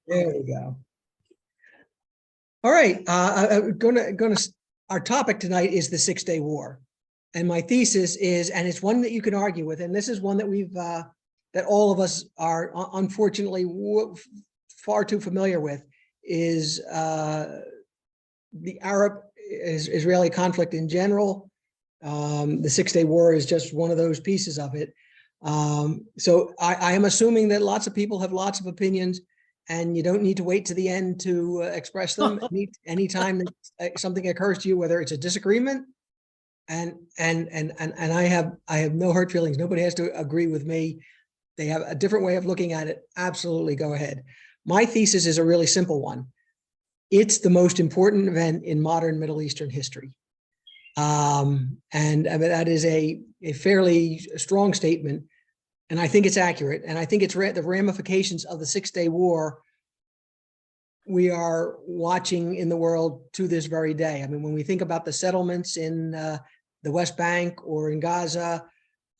There we go. All right, our topic tonight is the Six-Day War. And my thesis is, and it's one that you can argue with, and this is one that that all of us are unfortunately far too familiar with, is the Arab-Israeli conflict in general. The Six-Day War is just one of those pieces of it. So I am assuming that lots of people have lots of opinions, and you don't need to wait to the end to express them. Anytime that something occurs to you, whether it's a disagreement, and I have no hard feelings. Nobody has to agree with me. They have a different way of looking at it. Absolutely, go ahead. My thesis is a really simple one. It's the most important event in modern Middle Eastern history. And that is a fairly strong statement. And I think it's accurate. And I think it's the ramifications of the Six-Day War we are watching in the world to this very day. I mean, when we think about the settlements in the West Bank or in Gaza,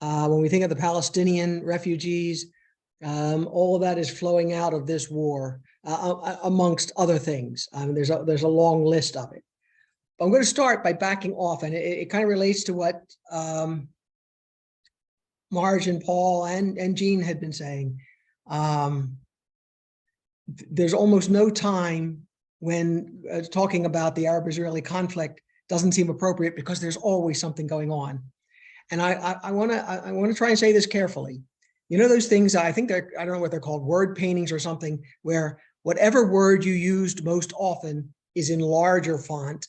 when we think of the Palestinian refugees, all of that is flowing out of this war, amongst other things. There's a long list of it. But I'm going to start by backing off, and it kind of relates to what Marge and Paul and Jean had been saying. There's almost no time when talking about the Arab-Israeli conflict doesn't seem appropriate, because there's always something going on. And I want to try and say this carefully. You know, those things, I think I don't know what they're called, word paintings or something, where whatever word you used most often is in larger font,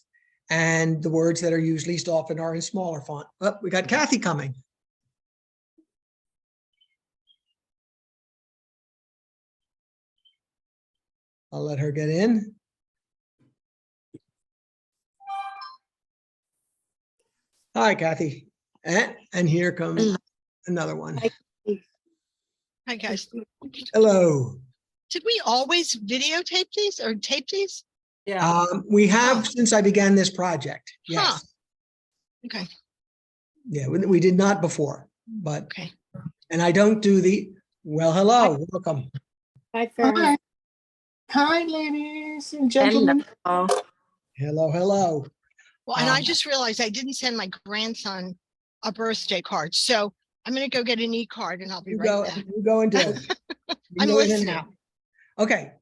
and the words that are used least often are in smaller font. Oh, we got Kathy coming. I'll let her get in. Hi, Kathy. And here comes another one. Hi, guys. Hello. Did we always videotape these or tape these? Yeah. We have since I began this project. Yes. Huh. Okay. Yeah, we did not before, but Okay. and I don't do the hello, welcome. Hi, Hi. Hi, ladies and gentlemen. Hello. Well, and I just realized I didn't send my grandson a birthday card, so I'm going to go get an e-card and I'll be right back. You go and do it. You I'm go in and listening. out. Okay.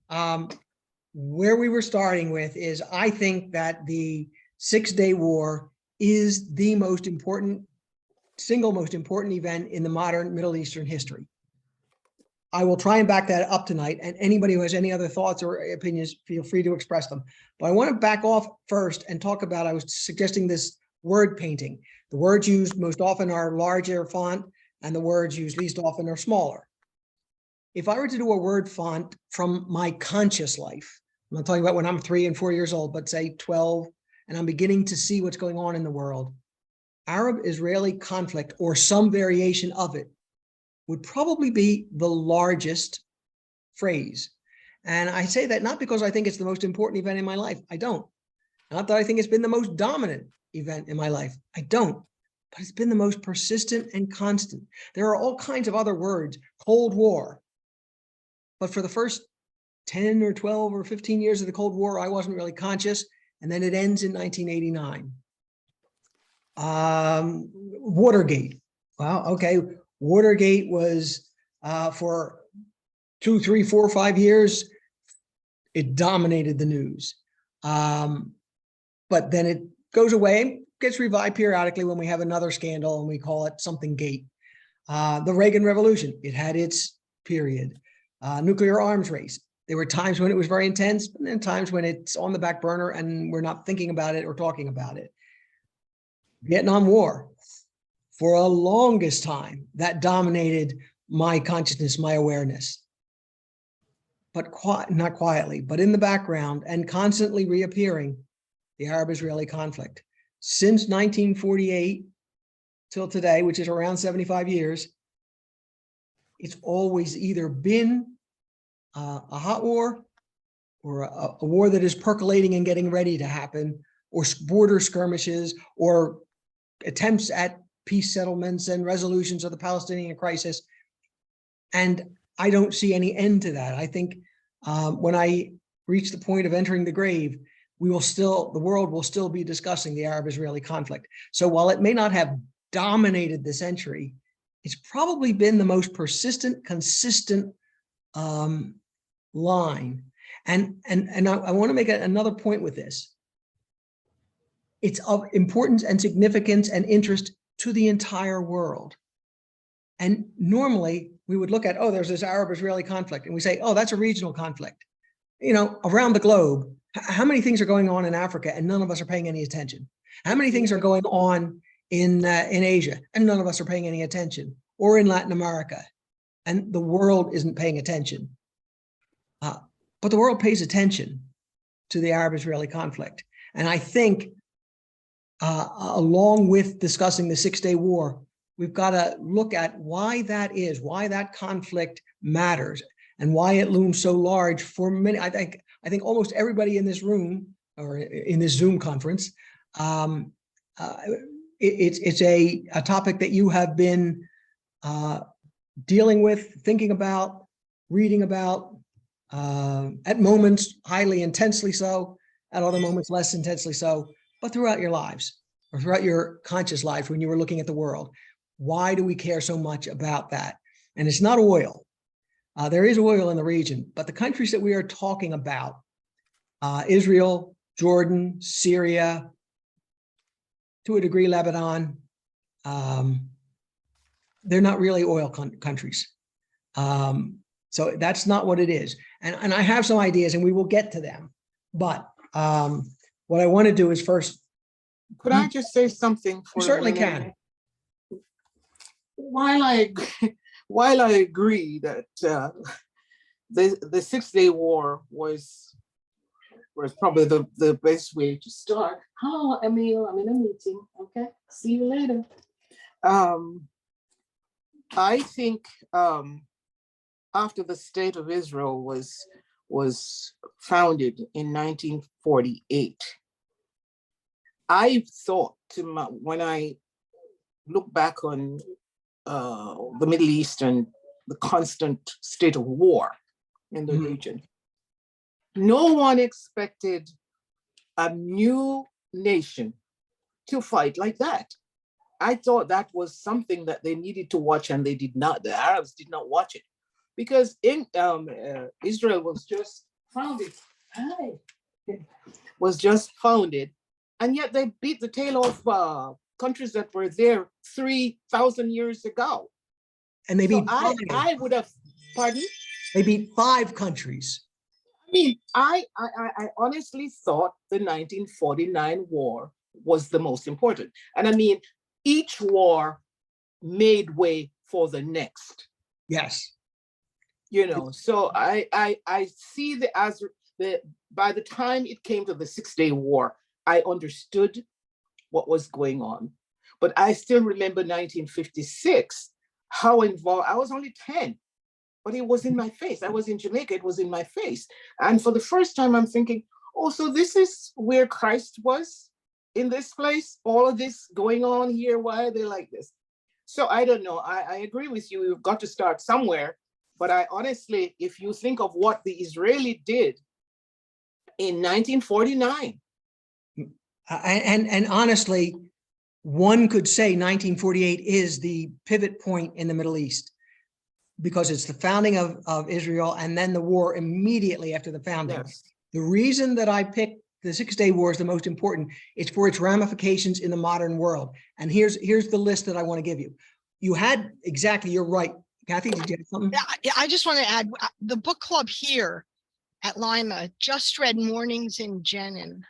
Where we were starting with is, I think that the Six-Day War is the single most important event in the modern Middle Eastern history. I will try and back that up tonight, and anybody who has any other thoughts or opinions, feel free to express them. But I want to back off first and talk about, I was suggesting this word painting. The words used most often are larger font, and the words used least often are smaller. If I were to do a word font from my conscious life, I'm not talking about when I'm 3 and 4 years old, but say 12, and I'm beginning to see what's going on in the world, Arab-Israeli conflict, or some variation of it, would probably be the largest phrase. And I say that not because I think it's the most important event in my life. I don't. Not that I think it's been the most dominant event in my life. I don't. But it's been the most persistent and constant. There are all kinds of other words, Cold War. But for the first 10 or 12 or 15 years of the Cold War, I wasn't really conscious. And then it ends in 1989. Watergate. Wow, okay. Watergate was for 2, 3, 4, 5 years, it dominated the news. But then it goes away, gets revived periodically when we have another scandal and we call it something gate. The Reagan Revolution, it had its period. Nuclear arms race. There were times when it was very intense, and then times when it's on the back burner and we're not thinking about it or talking about it. Vietnam War. For a longest time, that dominated my consciousness, my awareness. But not quietly, but in the background and constantly reappearing, the Arab-Israeli conflict. Since 1948 till today, which is around 75 years, it's always either been a hot war, or a war that is percolating and getting ready to happen, or border skirmishes, or attempts at peace settlements and resolutions of the Palestinian crisis. And I don't see any end to that. I think When I reach the point of entering the grave, the world will still be discussing the Arab-Israeli conflict. So while it may not have dominated the century, it's probably been the most persistent, consistent line. And I want to make another point with this. It's of importance and significance and interest to the entire world. And normally we would look at, oh, there's this Arab-Israeli conflict, and we say, oh, that's a regional conflict. You know, around the globe, how many things are going on in Africa and none of us are paying any attention? How many things are going on in Asia and none of us are paying any attention? Or in Latin America, and the world isn't paying attention. But the world pays attention to the Arab-Israeli conflict. And I think along with discussing the Six-Day War, we've got to look at why that is, why that conflict matters, and why it looms so large for many. I think almost everybody in this room or in this Zoom conference, it's a topic that you have been dealing with, thinking about, reading about, at moments highly intensely so, at other moments less intensely so, but throughout your lives or throughout your conscious life when you were looking at the world. Why do we care so much about that? And it's not oil. There is oil in the region, but the countries that we are talking about, Israel, Jordan, Syria, to a degree, Lebanon, they're not really oil countries. So that's not what it is. And I have some ideas and we will get to them. But what I want to do is first. Could I just say something? You certainly can. While I agree that the Six-Day War was probably the best way to start. Hello, Emil, I'm in a meeting. Okay, see you later. I think after the State of Israel was founded in 1948, I thought when I look back on the Middle East and the constant state of war in the region, no one expected a new nation to fight like that. I thought that was something that they needed to watch, and they did not. The Arabs did not watch it because Israel was just founded. And yet they beat the tail off countries that were there 3,000 years ago. And they beat I would have, pardon? They beat 5 countries. I mean, I honestly thought the 1949 war was the most important. And I mean, each war made way for the next. Yes. You know, so I see by the time it came to the Six-Day War, I understood what was going on. But I still remember 1956, how involved, I was only 10, but it was in my face. I was in Jamaica, it was in my face. And for the first time, I'm thinking, oh, so this is where Christ was in this place? All of this going on here, why are they like this? So I don't know, I agree with you, we've got to start somewhere. But I honestly, if you think of what the Israeli did in 1949. And honestly, one could say 1948 is the pivot point in the Middle East because it's the founding of Israel and then the war immediately after the founding. Yes. The reason that I picked the Six-Day War is the most important. It's for its ramifications in the modern world. And here's the list that I want to give you. You had exactly, you're right. Kathy, did you have something? Yeah, I just want to add, the book club here at Lima just read Mornings in Jenin.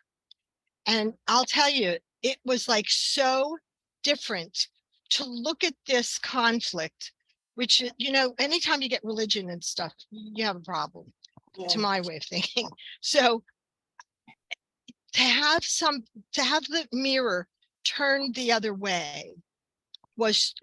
And I'll tell you, it was like so different to look at this conflict, which, you know, anytime you get religion and stuff, you have a problem, to my way of thinking. So to have the mirror turned the other way was,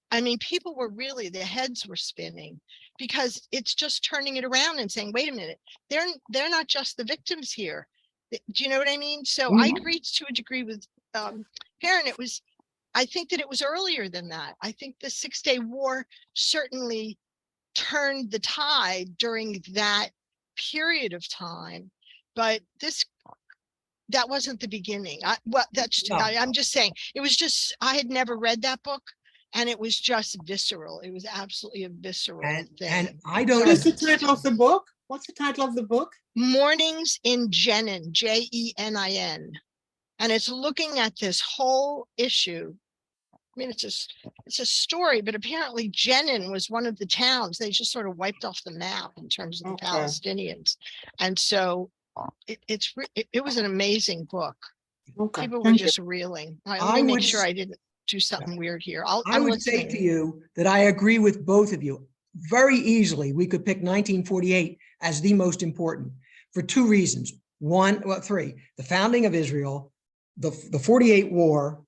I mean, people were really, their heads were spinning because it's just turning it around and saying, wait a minute, they're not just the victims here. Do you know what I mean? So I agree to a degree with Karen. I think that it was earlier than that. I think the Six-Day War certainly turned the tide during that period of time, but that wasn't the beginning. No. I'm just saying, it was just, I had never read that book, and it was just visceral. It was absolutely a visceral And thing. I don't. What's the title of the book? What's the title of the book? Mornings in Jenin, Jenin. And it's looking at this whole issue. I mean, it's a story, but apparently Jenin was one of the towns they just sort of wiped off the map in terms of the Okay. Palestinians. And so it was an amazing book. Okay. People were Thank you. just reeling. Let I me make would sure s- I didn't do something weird here. I I'm would say to listening. you that I agree with both of you. Very easily, we could pick 1948 as the most important for two reasons. Three, the founding of Israel, the 48 war,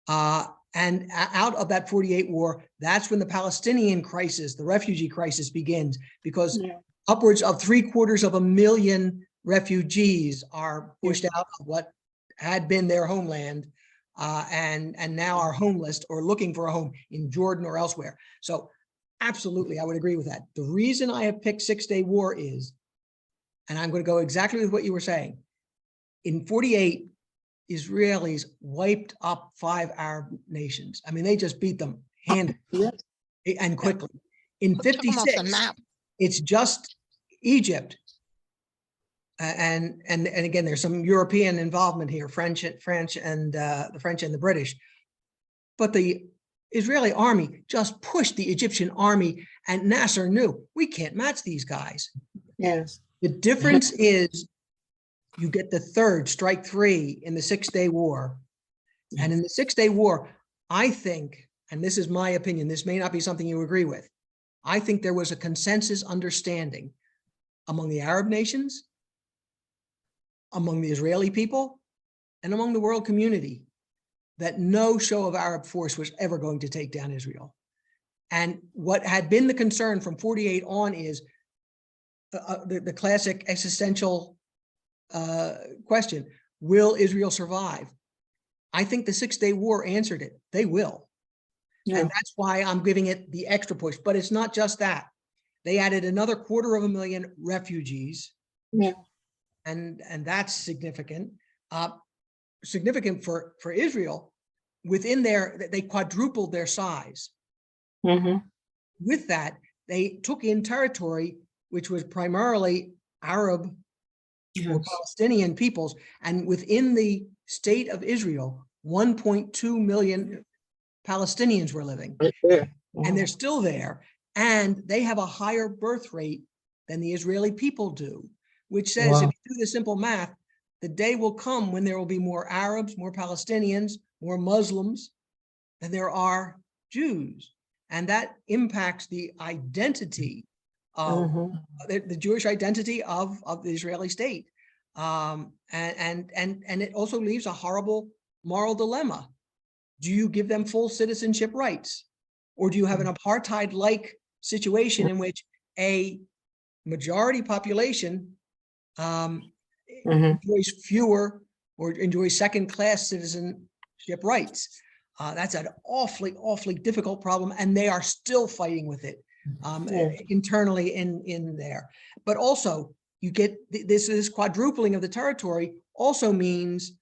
and out of that 48 war, that's when the Palestinian crisis, the refugee crisis begins, because Yeah. upwards of 750,000 refugees are pushed out of what had been their homeland, and now are homeless or looking for a home in Jordan or elsewhere. So absolutely, I would agree with that. The reason I have picked 6-Day War is, and I'm going to go exactly with what you were saying, in 48, Israelis wiped up 5 Arab nations. I mean, they just beat them handily Yeah. and quickly. In Took them off the 56, map. it's just Egypt. And again, there's some European involvement here, French and the French and the British. But the Israeli army just pushed the Egyptian army, and Nasser knew, we can't match these guys. Yes. The difference is you get the third, strike 3 in the 6-Day War. And in the 6-Day War, I think, and this is my opinion, this may not be something you agree with, I think there was a consensus understanding among the Arab nations, among the Israeli people, and among the world community that no show of Arab force was ever going to take down Israel. And what had been the concern from 48 on is the classic existential question, will Israel survive? I think the 6-Day War answered it. They will. Yeah. And that's why I'm giving it the extra push. But it's not just that. They added another 250,000 refugees. Yeah. And that's significant. Significant for Israel. Within they quadrupled their size. Mm-hmm. With that, they took in territory which was primarily Arab or Palestinian peoples, and within the state of Israel, 1.2 million Palestinians were living, Right there. and they're still there, and they have a higher birth rate than the Israeli people do, which says, if you do the simple math, the day will come when there will be more Arabs, more Palestinians, more Muslims than there are Jews, and that impacts the identity of the Jewish identity of the Israeli state, and it also leaves a horrible moral dilemma. Do you give them full citizenship rights, or do you have an apartheid-like situation in which a majority population enjoys fewer or enjoys second-class citizenship rights? That's an awfully difficult problem, and they are still fighting with it internally in there. But also, you get this quadrupling of the territory also means,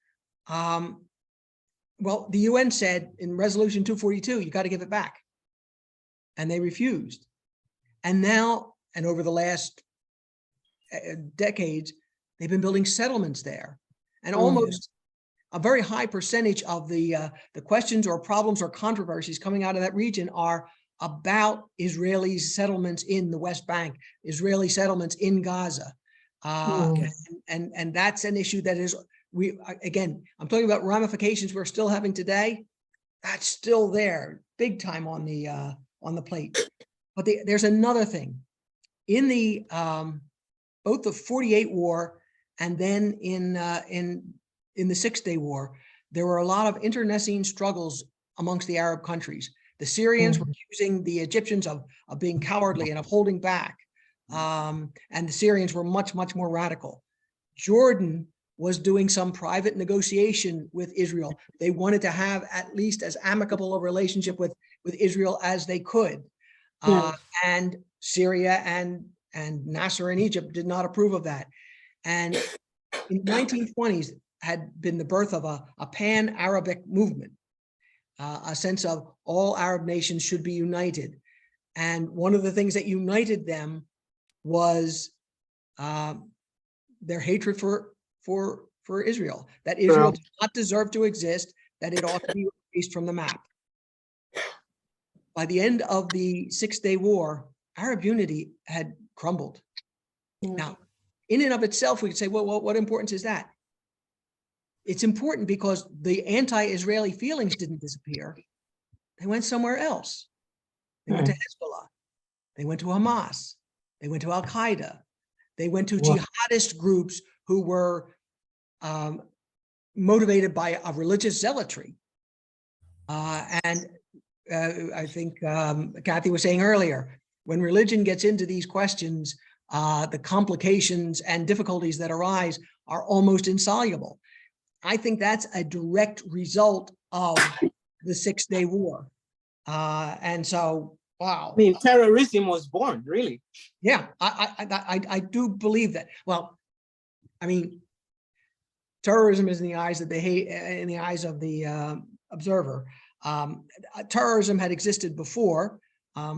well, the UN said in Resolution 242, you got to give it back, and they refused. And now, and over the last decades, they've been building settlements there, and almost a very high percentage of the questions or problems or controversies coming out of that region are about Israeli settlements in the West Bank, Israeli settlements in Gaza. And that's an issue that is, again, I'm talking about ramifications we're still having today. That's still there, big time on the plate. But there's another thing. In the both the 48 war and then in the 6-Day War, there were a lot of internecine struggles amongst the Arab countries. The Syrians were accusing the Egyptians of being cowardly and of holding back. And the Syrians were much more radical. Jordan was doing some private negotiation with Israel. They wanted to have at least as amicable a relationship with Israel as they could. And Syria and and Nasser in Egypt did not approve of that. And in the 1920s had been the birth of a pan-Arabic movement, a sense of all Arab nations should be united. And one of the things that united them was their hatred for Israel, that Israel did not deserve to exist, that it ought to be erased from the map. By the end of the Six-Day War, Arab unity had crumbled. Now, in and of itself, we could say, well, what importance is that? It's important because the anti-Israeli feelings didn't disappear. They went somewhere else. They went to Hezbollah. They went to Hamas. They went to Al-Qaeda. They went to jihadist groups who were motivated by a religious zealotry. And I think Kathy was saying earlier, when religion gets into these questions, the complications and difficulties that arise are almost insoluble. I think that's a direct result of the Six-Day War. And so, wow. I mean, terrorism was born, really. Yeah, I do believe that. Well, I mean, terrorism is in the eyes of the observer. Terrorism had existed before. I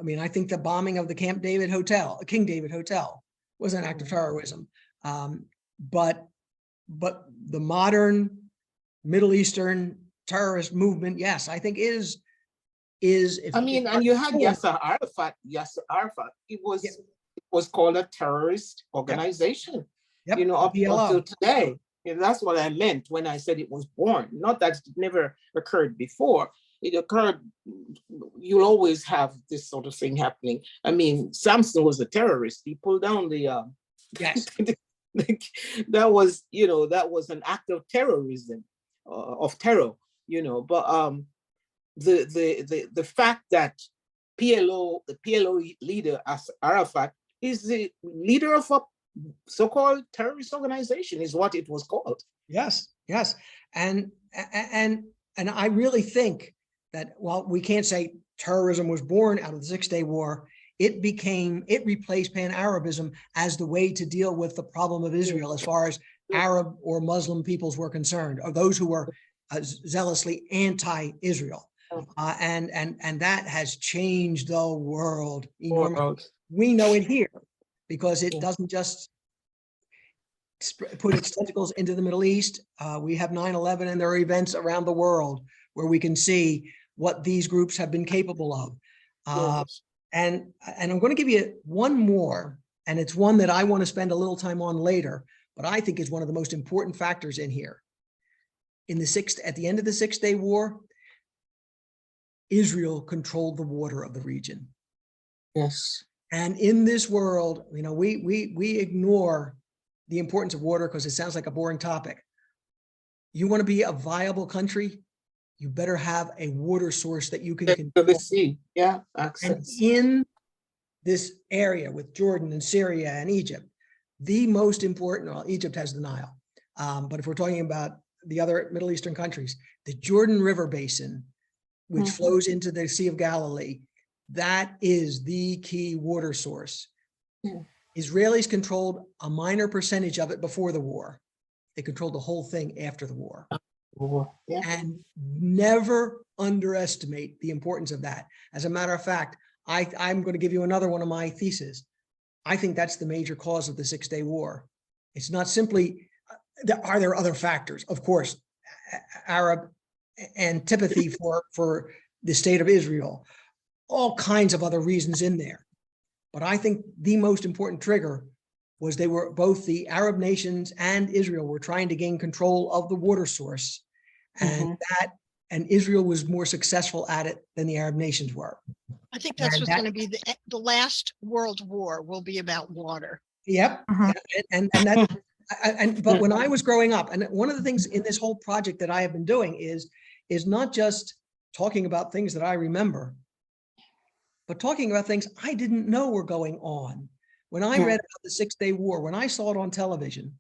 mean, I think the bombing of the King David Hotel was an act of terrorism. But the modern Middle Eastern terrorist movement, yes, I think is. I mean, and you had Yasser Arafat. It was called a terrorist organization. Yep. You know, up until today. That's what I meant when I said it was born. Not that it never occurred before. It occurred. You'll always have this sort of thing happening. I mean, Samson was a terrorist. He pulled down the. Yes. That was an act of terrorism, of terror. But the fact that the PLO leader Arafat is the leader of a so-called terrorist organization, is what it was called. Yes, and I really think that while we can't say terrorism was born out of the Six-Day War, it replaced pan-Arabism as the way to deal with the problem of Israel as far as Arab or Muslim peoples were concerned, or those who were zealously anti-Israel. And that has changed the world enormously. We know it here because it doesn't just put its tentacles into the Middle East. We have 9/11, and there are events around the world where we can see what these groups have been capable of. And I'm going to give you one more, and it's one that I want to spend a little time on later, but I think is one of the most important factors in here. At the end of the Six-Day War, Israel controlled the water of the region. Yes. And in this world, we ignore the importance of water because it sounds like a boring topic. You want to be a viable country, you better have a water source that you can control. The sea, yeah, And access. in this area with Jordan and Syria and Egypt, the most important, well, Egypt has the Nile, but if we're talking about the other Middle Eastern countries, the Jordan River Basin, which flows into the Sea of Galilee, that is the key water source. Israelis controlled a minor percentage of it before the war. They controlled the whole thing after the war. And never underestimate the importance of that. As a matter of fact, I'm going to give you another one of my theses. I think that's the major cause of the Six-Day War. It's not simply, are there other factors? Of course, Arab antipathy for the state of Israel, all kinds of other reasons in there. But I think the most important trigger was they were both the Arab nations and Israel were trying to gain control of the water source, and Israel was more successful at it than the Arab nations were. I think that's what's going to be the last world war will be about water. Yep. But when I was growing up, and one of the things in this whole project that I have been doing is not just talking about things that I remember, but talking about things I didn't know were going on. When I read about the Six-Day War, when I saw it on television,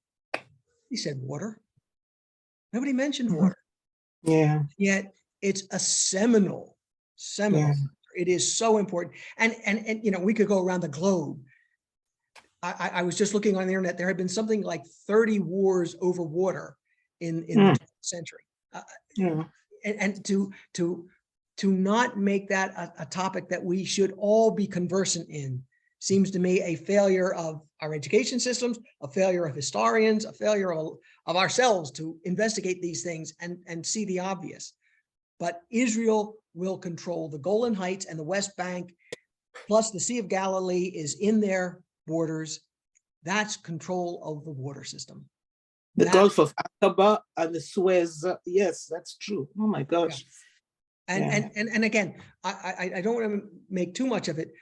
he said water. Nobody mentioned water. Yeah. Yet it's a seminal. It is so important. And, you know, we could go around the globe. I was just looking on the internet. There had been something like 30 wars over water in the 20th century. Yeah. And to not make that a topic that we should all be conversant in seems to me a failure of our education systems, a failure of historians, a failure of ourselves to investigate these things and see the obvious. But Israel will control the Golan Heights and the West Bank, plus the Sea of Galilee is in their borders. That's control of the water system. The That- Gulf of Aqaba and the Suez. Yes, that's true. Oh my gosh. And again, I don't want to make too much of it,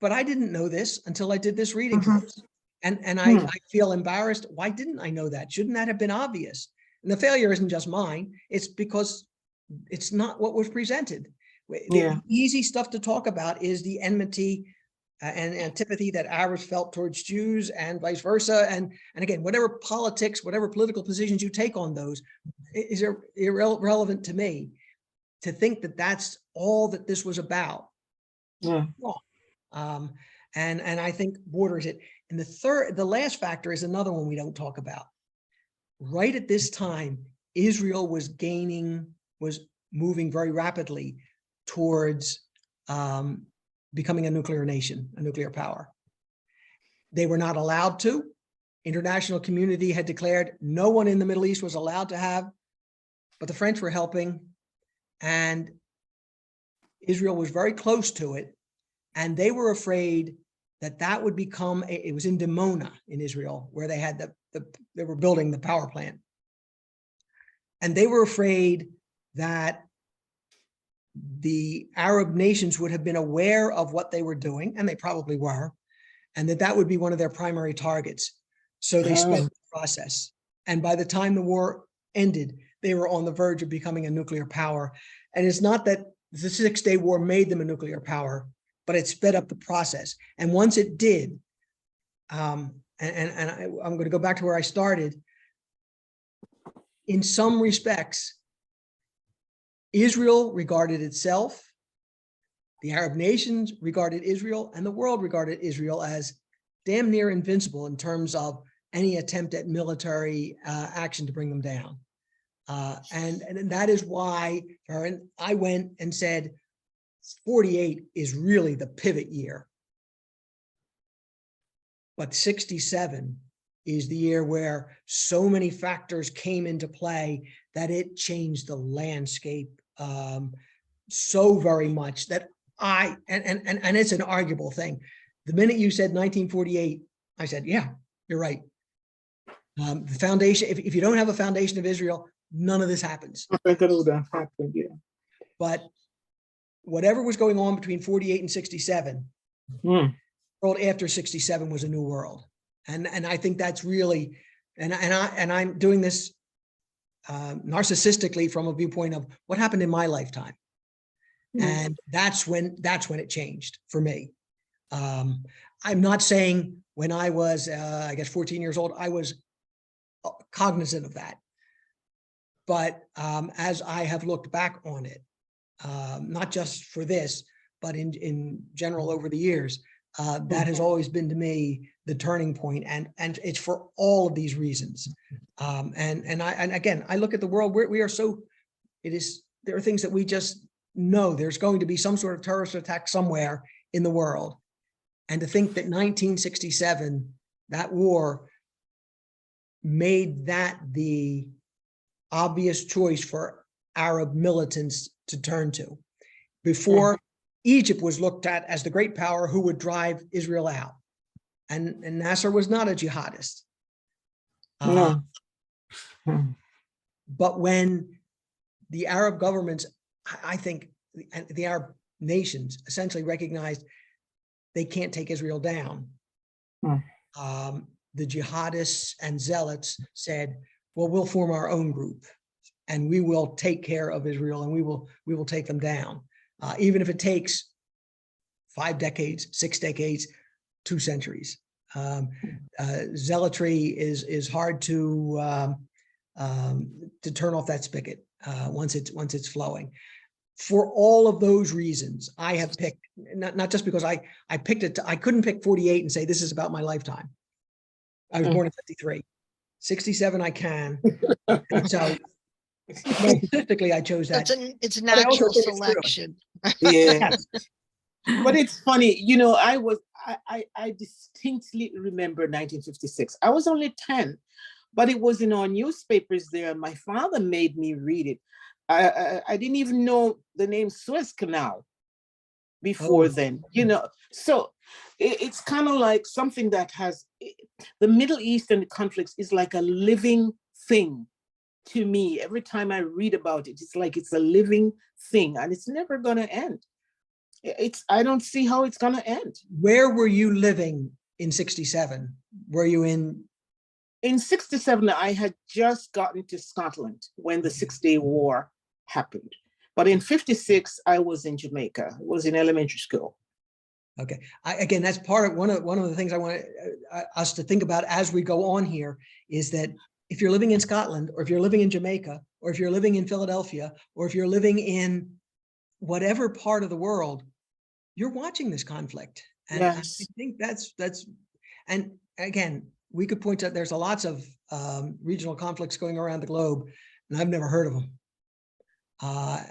but I didn't know this until I did this reading for this. And I feel embarrassed. Why didn't I know that? Shouldn't that have been obvious? And the failure isn't just mine. It's because it's not what was presented. The easy stuff to talk about is the enmity and antipathy that Arabs felt towards Jews and vice versa. And again, whatever politics, whatever political positions you take on those is irrelevant to me. To think that that's all that this was about. And I think borders it. And the last factor is another one we don't talk about. Right at this time, Israel was moving very rapidly towards becoming a nuclear nation, a nuclear power. They were not allowed to. International community had declared no one in the Middle East was allowed to have, but the French were helping, and Israel was very close to it. And they were afraid that that would become, it was in Dimona in Israel, where they had they were building the power plant. And they were afraid that the Arab nations would have been aware of what they were doing, and they probably were, and that would be one of their primary targets. So they sped the process. And by the time the war ended, they were on the verge of becoming a nuclear power. And it's not that the 6-Day War made them a nuclear power, but it sped up the process. And once it did, I'm going to go back to where I started. In some respects, Israel regarded itself, the Arab nations regarded Israel, and the world regarded Israel as damn near invincible in terms of any attempt at military action to bring them down. And that is why I went and said, 48 is really the pivot year. But 67 is the year where so many factors came into play that it changed the landscape so very much that and it's an arguable thing. The minute you said 1948, I said, yeah, you're right. The foundation, if you don't have a foundation of Israel, none of this happens. But whatever was going on between 48 and 67, world after 67 was a new world. And I think that's really, and I'm doing this narcissistically from a viewpoint of what happened in my lifetime. And that's when it changed for me. I'm not saying when I was, I guess 14 years old, I was cognizant of that. But as I have looked back on it, not just for this, but in general over the years, that has always been to me the turning point, and it's for all of these reasons. And again, I look at the world. We are so, there are things that we just know there's going to be some sort of terrorist attack somewhere in the world, and to think that 1967, that war, made that the obvious choice for Arab militants to turn to. Before, Egypt was looked at as the great power who would drive Israel out. And Nasser was not a jihadist. But when the Arab governments, I think the Arab nations essentially recognized they can't take Israel down, the jihadists and zealots said, well, we'll form our own group and we will take care of Israel, and we will take them down. Even if it takes 5 decades, 6 decades, 2 centuries. Zealotry is hard to turn off that spigot once it's flowing. for all of those reasons, I have picked, not just because I picked it, I couldn't pick 48 and say, this is about my lifetime. I was born in 53. 67, I can. And so more specifically, I chose that. It's But I also natural think it's true. selection. Yeah. Yes. But it's funny, I distinctly remember 1956. I was only 10, but it was in our newspapers there, and my father made me read it. I didn't even know the name Suez Canal before then, so it's kind of like something that has, the Middle Eastern conflicts is like a living thing to me. Every time I read about it, it's like it's a living thing, and it's never going to end. I don't see how it's going to end. Where were you living in 67? Were you in? In 67, I had just gotten to Scotland when the 6-Day War happened. But in 56, I was in Jamaica. I was in elementary school. Okay. Again, that's part of one of the things I want us to think about as we go on here, is that if you're living in Scotland, or if you're living in Jamaica, or if you're living in Philadelphia, or if you're living in whatever part of the world, you're watching this conflict. And Yes. I think that's, and again, we could point out there's lots of regional conflicts going around the globe, and I've never heard of them.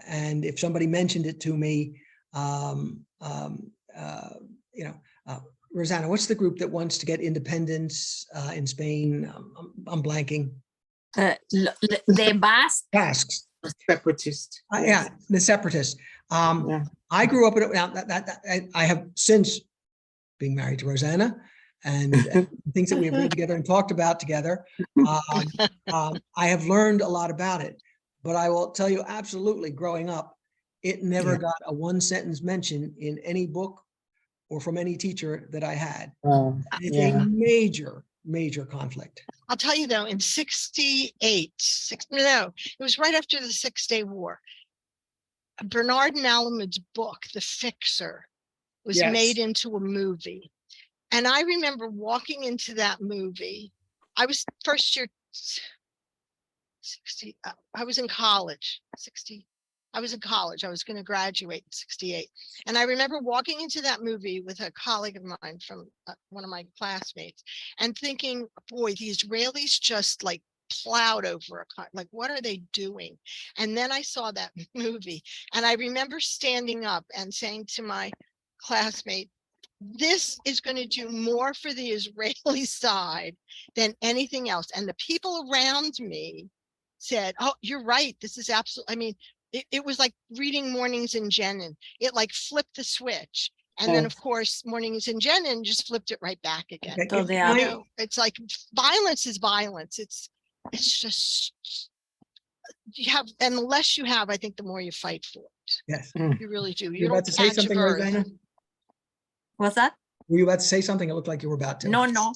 And if somebody mentioned it to me, Rosanna, what's the group that wants to get independence in Spain? I'm blanking. The Basque. Basques. Separatist. Yeah, the separatists. Yeah. I grew up in I have since being married to Rosanna, and things that we have read together and talked about together. I have learned a lot about it, but I will tell you, absolutely, growing up, it never got a one-sentence mention in any book or from any teacher that I had. It's a major conflict. I'll tell you though, in 68, it was right after the 6-Day War. Bernard Malamud's book, The Fixer, was made into a movie. And I remember walking into that movie. I was first year 60. I was in college, 60. I was in college. I was going to graduate in 68. And I remember walking into that movie with a colleague of mine from one of my classmates and thinking, boy, the Israelis just like plowed over like, what are they doing? And then I saw that movie, and I remember standing up and saying to my classmate, this is going to do more for the Israeli side than anything else. And the people around me said, oh, you're right. This is absolutely, I mean, it was like reading Mornings in Jenin. It like flipped the switch. And then, of course, Mornings in Jenin just flipped it right back again. Okay. It's like violence is violence. It's just, you have, and the less you have, I think the more you fight for it. Yes. You really do. You're about to say something, Rosanna? What's that? Were you about to say something? It looked like you were about to. No. No.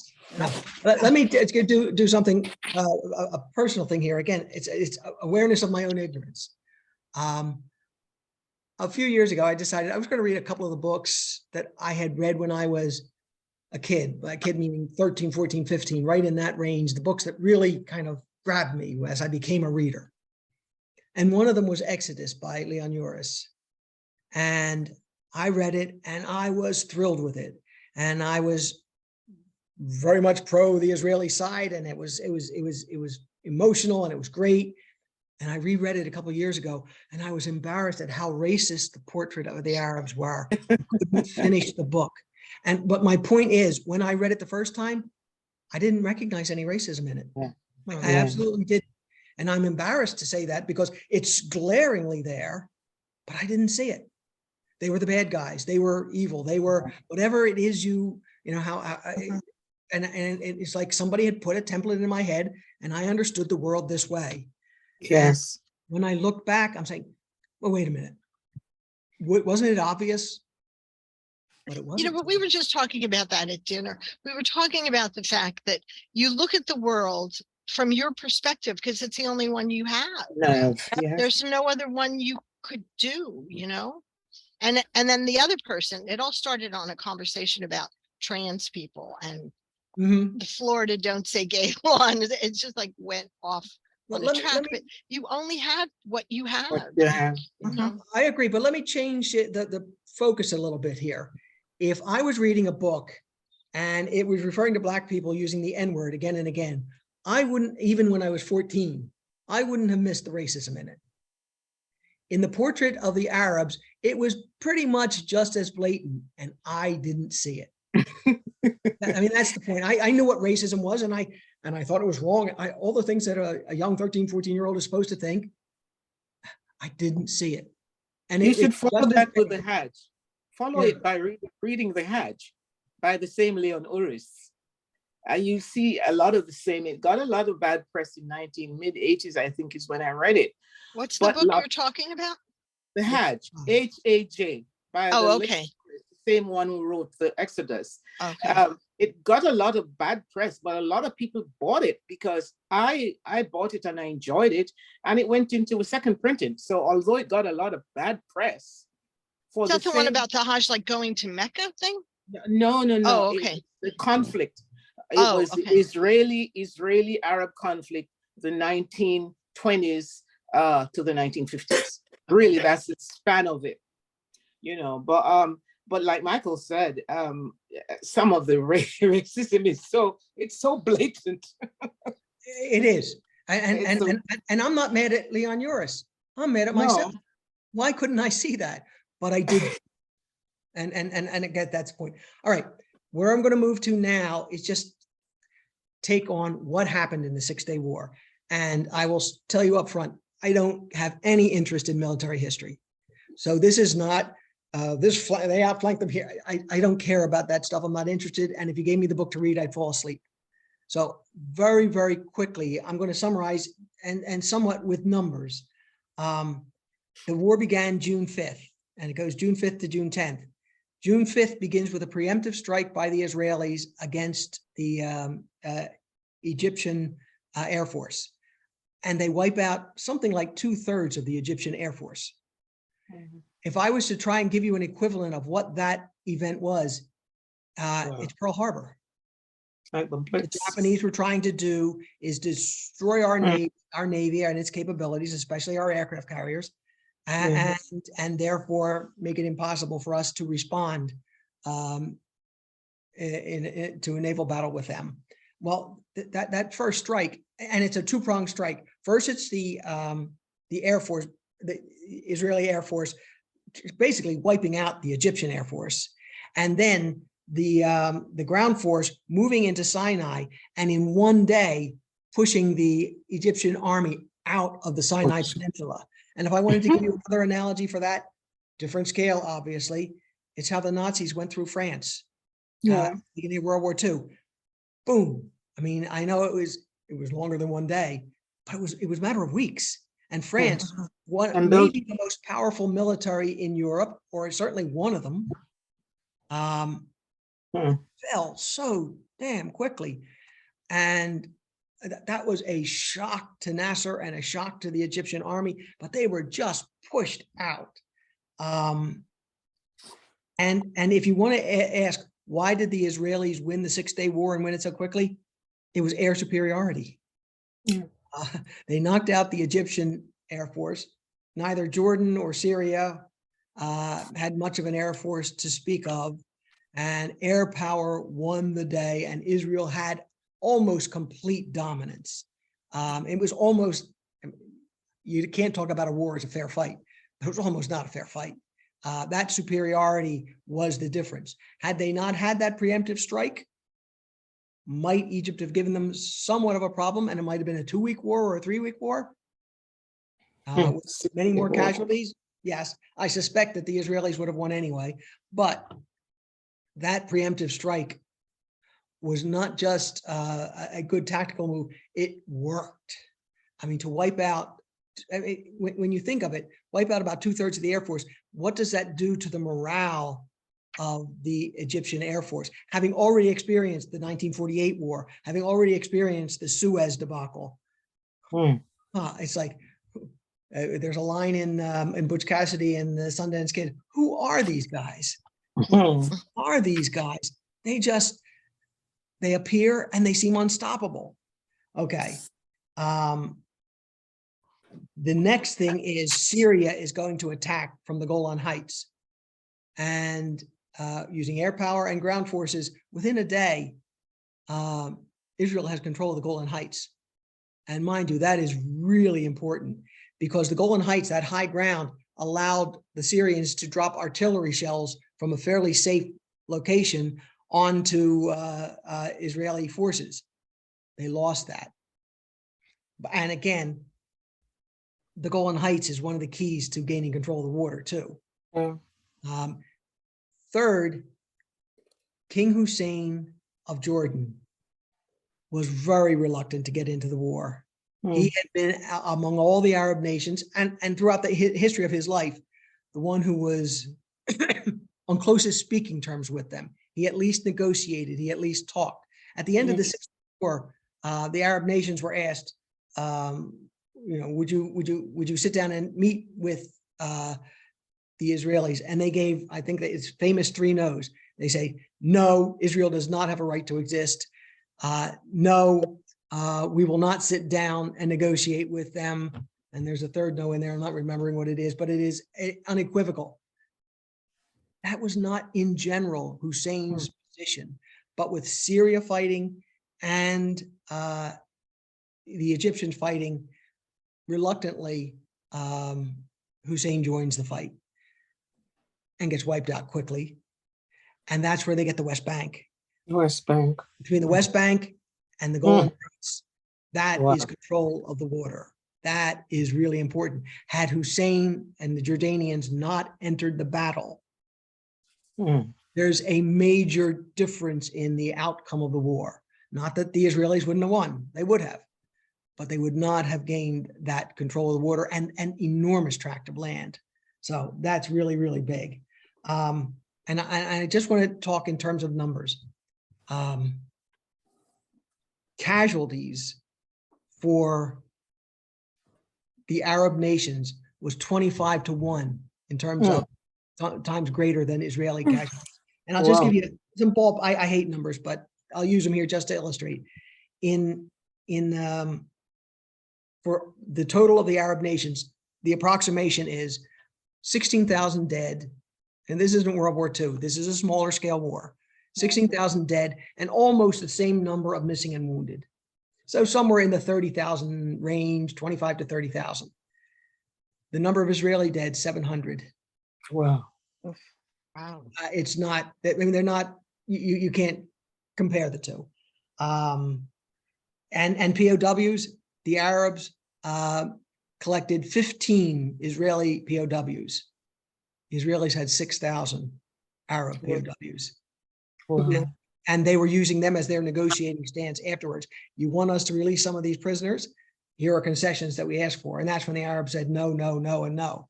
Let me do something, a personal thing here. Again, it's awareness of my own ignorance. A few years ago, I decided I was going to read a couple of the books that I had read when I was a kid. By kid meaning 13, 14, 15, right in that range, the books that really kind of grabbed me as I became a reader. And one of them was Exodus by Leon Uris. And I read it and I was thrilled with it. And I was very much pro the Israeli side, and it was emotional and it was great. And I reread it a couple of years ago, and I was embarrassed at how racist the portrait of the Arabs were. I couldn't finish the book. But my point is, when I read it the first time, I didn't recognize any racism in it. I absolutely didn't. And I'm embarrassed to say that because it's glaringly there, but I didn't see it. They were the bad guys. They were evil. They were whatever it is and it's like somebody had put a template in my head, and I understood the world this way. Yes. And when I look back, I'm saying, well, wait a minute. Wasn't it obvious? But it wasn't. But we were just talking about that at dinner. We were talking about the fact that you look at the world from your perspective because it's the only one you have. There's no other one you could do, And then the other person, it all started on a conversation about trans people and the Florida Don't Say Gay law. And it just like went off Well, on the let me- track, let me- but you only had what you had. What you have. you know? I agree, but let me change the focus a little bit here. If I was reading a book and it was referring to Black people using the N-word again and again, I wouldn't, even when I was 14, I wouldn't have missed the racism in it. In the portrait of the Arabs, it was pretty much just as blatant, and I didn't see it. I mean, that's the point. I knew what racism was, and I thought it was wrong. All the things that a young 13, 14-year-old is supposed to think, I didn't see it. And You it- should it's follow just as that with the bad. Hajj. Follow Yeah. it by reading the Hajj by the same Leon Uris. And you see a lot of the same. It got a lot of bad press in mid-80s, I think is when I read it. What's the But book lot- you're talking about? The Hajj, H-A-J, by the Oh, late okay. the same one who wrote the Exodus. Okay. It got a lot of bad press, but a lot of people bought it because I bought it and I enjoyed it, and it went into a second printing. So although it got a lot of bad press, for Is that the one same- about the Hajj, like going to Mecca thing? No. Oh, It okay. was the conflict. It Oh, was okay. the Israeli-Arab conflict, the 1920s to the 1950s. Really, that's the span of it. But like Michael said, some of the racism is so blatant. It is. It's And I'm not mad at Leon Uris. I'm mad at No. myself. Why couldn't I see that? But I did. And again, that's the point. All right, where I'm going to move to now is just take on what happened in the 6-Day War. And I will tell you up front, I don't have any interest in military history. So this is not, they outflanked them here. I don't care about that stuff. I'm not interested. And if you gave me the book to read, I'd fall asleep. So very, very quickly, I'm going to summarize and somewhat with numbers. The war began June 5th, and it goes June 5th to June 10th. June 5th begins with a preemptive strike by the Israelis against the Egyptian Air Force. And they wipe out something like 2/3 of the Egyptian Air Force. If I was to try and give you an equivalent of what that event was, it's Pearl Harbor. Like the The Blitz. Japanese were trying to do is destroy our Navy and its capabilities, especially our aircraft carriers, and therefore make it impossible for us to respond to a naval battle with them. Well, that first strike, and it's a two-pronged strike. First, it's the Air Force, the Israeli Air Force, basically wiping out the Egyptian Air Force, and then the ground force moving into Sinai, and in one day pushing the Egyptian army out of the Sinai Peninsula. And if I wanted to give you another analogy for that, different scale, obviously, it's how the Nazis went through France. Beginning of World War II. Boom. I mean, I know it was longer than one day, but it was a matter of weeks. And France, maybe the most powerful military in Europe, or certainly one of them, fell so damn quickly. And that was a shock to Nasser and a shock to the Egyptian army, but they were just pushed out. And if you want to ask, why did the Israelis win the 6-Day War and win it so quickly? It was air superiority. They knocked out the Egyptian Air Force. Neither Jordan or Syria had much of an air force to speak of, and air power won the day, and Israel had almost complete dominance. It was almost, you can't talk about a war as a fair fight. It was almost not a fair fight. That superiority was the difference. Had they not had that preemptive strike, might Egypt have given them somewhat of a problem, and it might have been a 2-week war or a 3-week war? With many more casualties? Yes, I suspect that the Israelis would have won anyway, but that preemptive strike was not just a good tactical move, it worked. I mean, to wipe out, when you think of it, wipe out about 2/3 of the Air Force, what does that do to the morale of the Egyptian Air Force? Having already experienced the 1948 war, having already experienced the Suez debacle. It's like, there's a line in Butch Cassidy and the Sundance Kid, who are these guys? Who are these guys? They appear and they seem unstoppable. Okay. The next thing is Syria is going to attack from the Golan Heights. And using air power and ground forces, within a day, Israel has control of the Golan Heights. And mind you, that is really important because the Golan Heights, that high ground, allowed the Syrians to drop artillery shells from a fairly safe location onto Israeli forces. They lost that. And again, the Golan Heights is one of the keys to gaining control of the water too. Yeah. Third, King Hussein of Jordan was very reluctant to get into the war. He had been among all the Arab nations and throughout the history of his life, the one who was on closest speaking terms with them. He at least negotiated, he at least talked. At the end of the Sixth War, the Arab nations were asked, would you sit down and meet with the Israelis? And they gave, I think that it's famous 3 no's. They say, no, Israel does not have a right to exist. No, we will not sit down and negotiate with them. And there's a third no in there. I'm not remembering what it is, but it is unequivocal. That was not in general Hussein's position, but with Syria fighting and the Egyptians fighting reluctantly, Hussein joins the fight and gets wiped out quickly. And that's where they get the West Bank. West Bank. Between the West Bank and the Golan Heights, that is control of the water. That is really important. Had Hussein and the Jordanians not entered the battle, there's a major difference in the outcome of the war. Not that the Israelis wouldn't have won, they would have, but they would not have gained that control of the water and an enormous tract of land. So that's really, really big. And I just want to talk in terms of numbers. Casualties for the Arab nations was 25-1 in terms of times greater than Israeli casualties. And I'll just give you some bulb. I hate numbers, but I'll use them here just to illustrate. For the total of the Arab nations, the approximation is 16,000 dead. And this isn't World War II. This is a smaller scale war. 16,000 dead and almost the same number of missing and wounded. So somewhere in the 30,000 range, 25 to 30,000. The number of Israeli dead, 700. Wow. Wow. It's not, I mean, they're not, you can't compare the two. And POWs, the Arabs collected 15 Israeli POWs. The Israelis had 6,000 Arab POWs. Wow. And they were using them as their negotiating stance afterwards. You want us to release some of these prisoners? Here are concessions that we asked for. And that's when the Arabs said no, no, no, and no.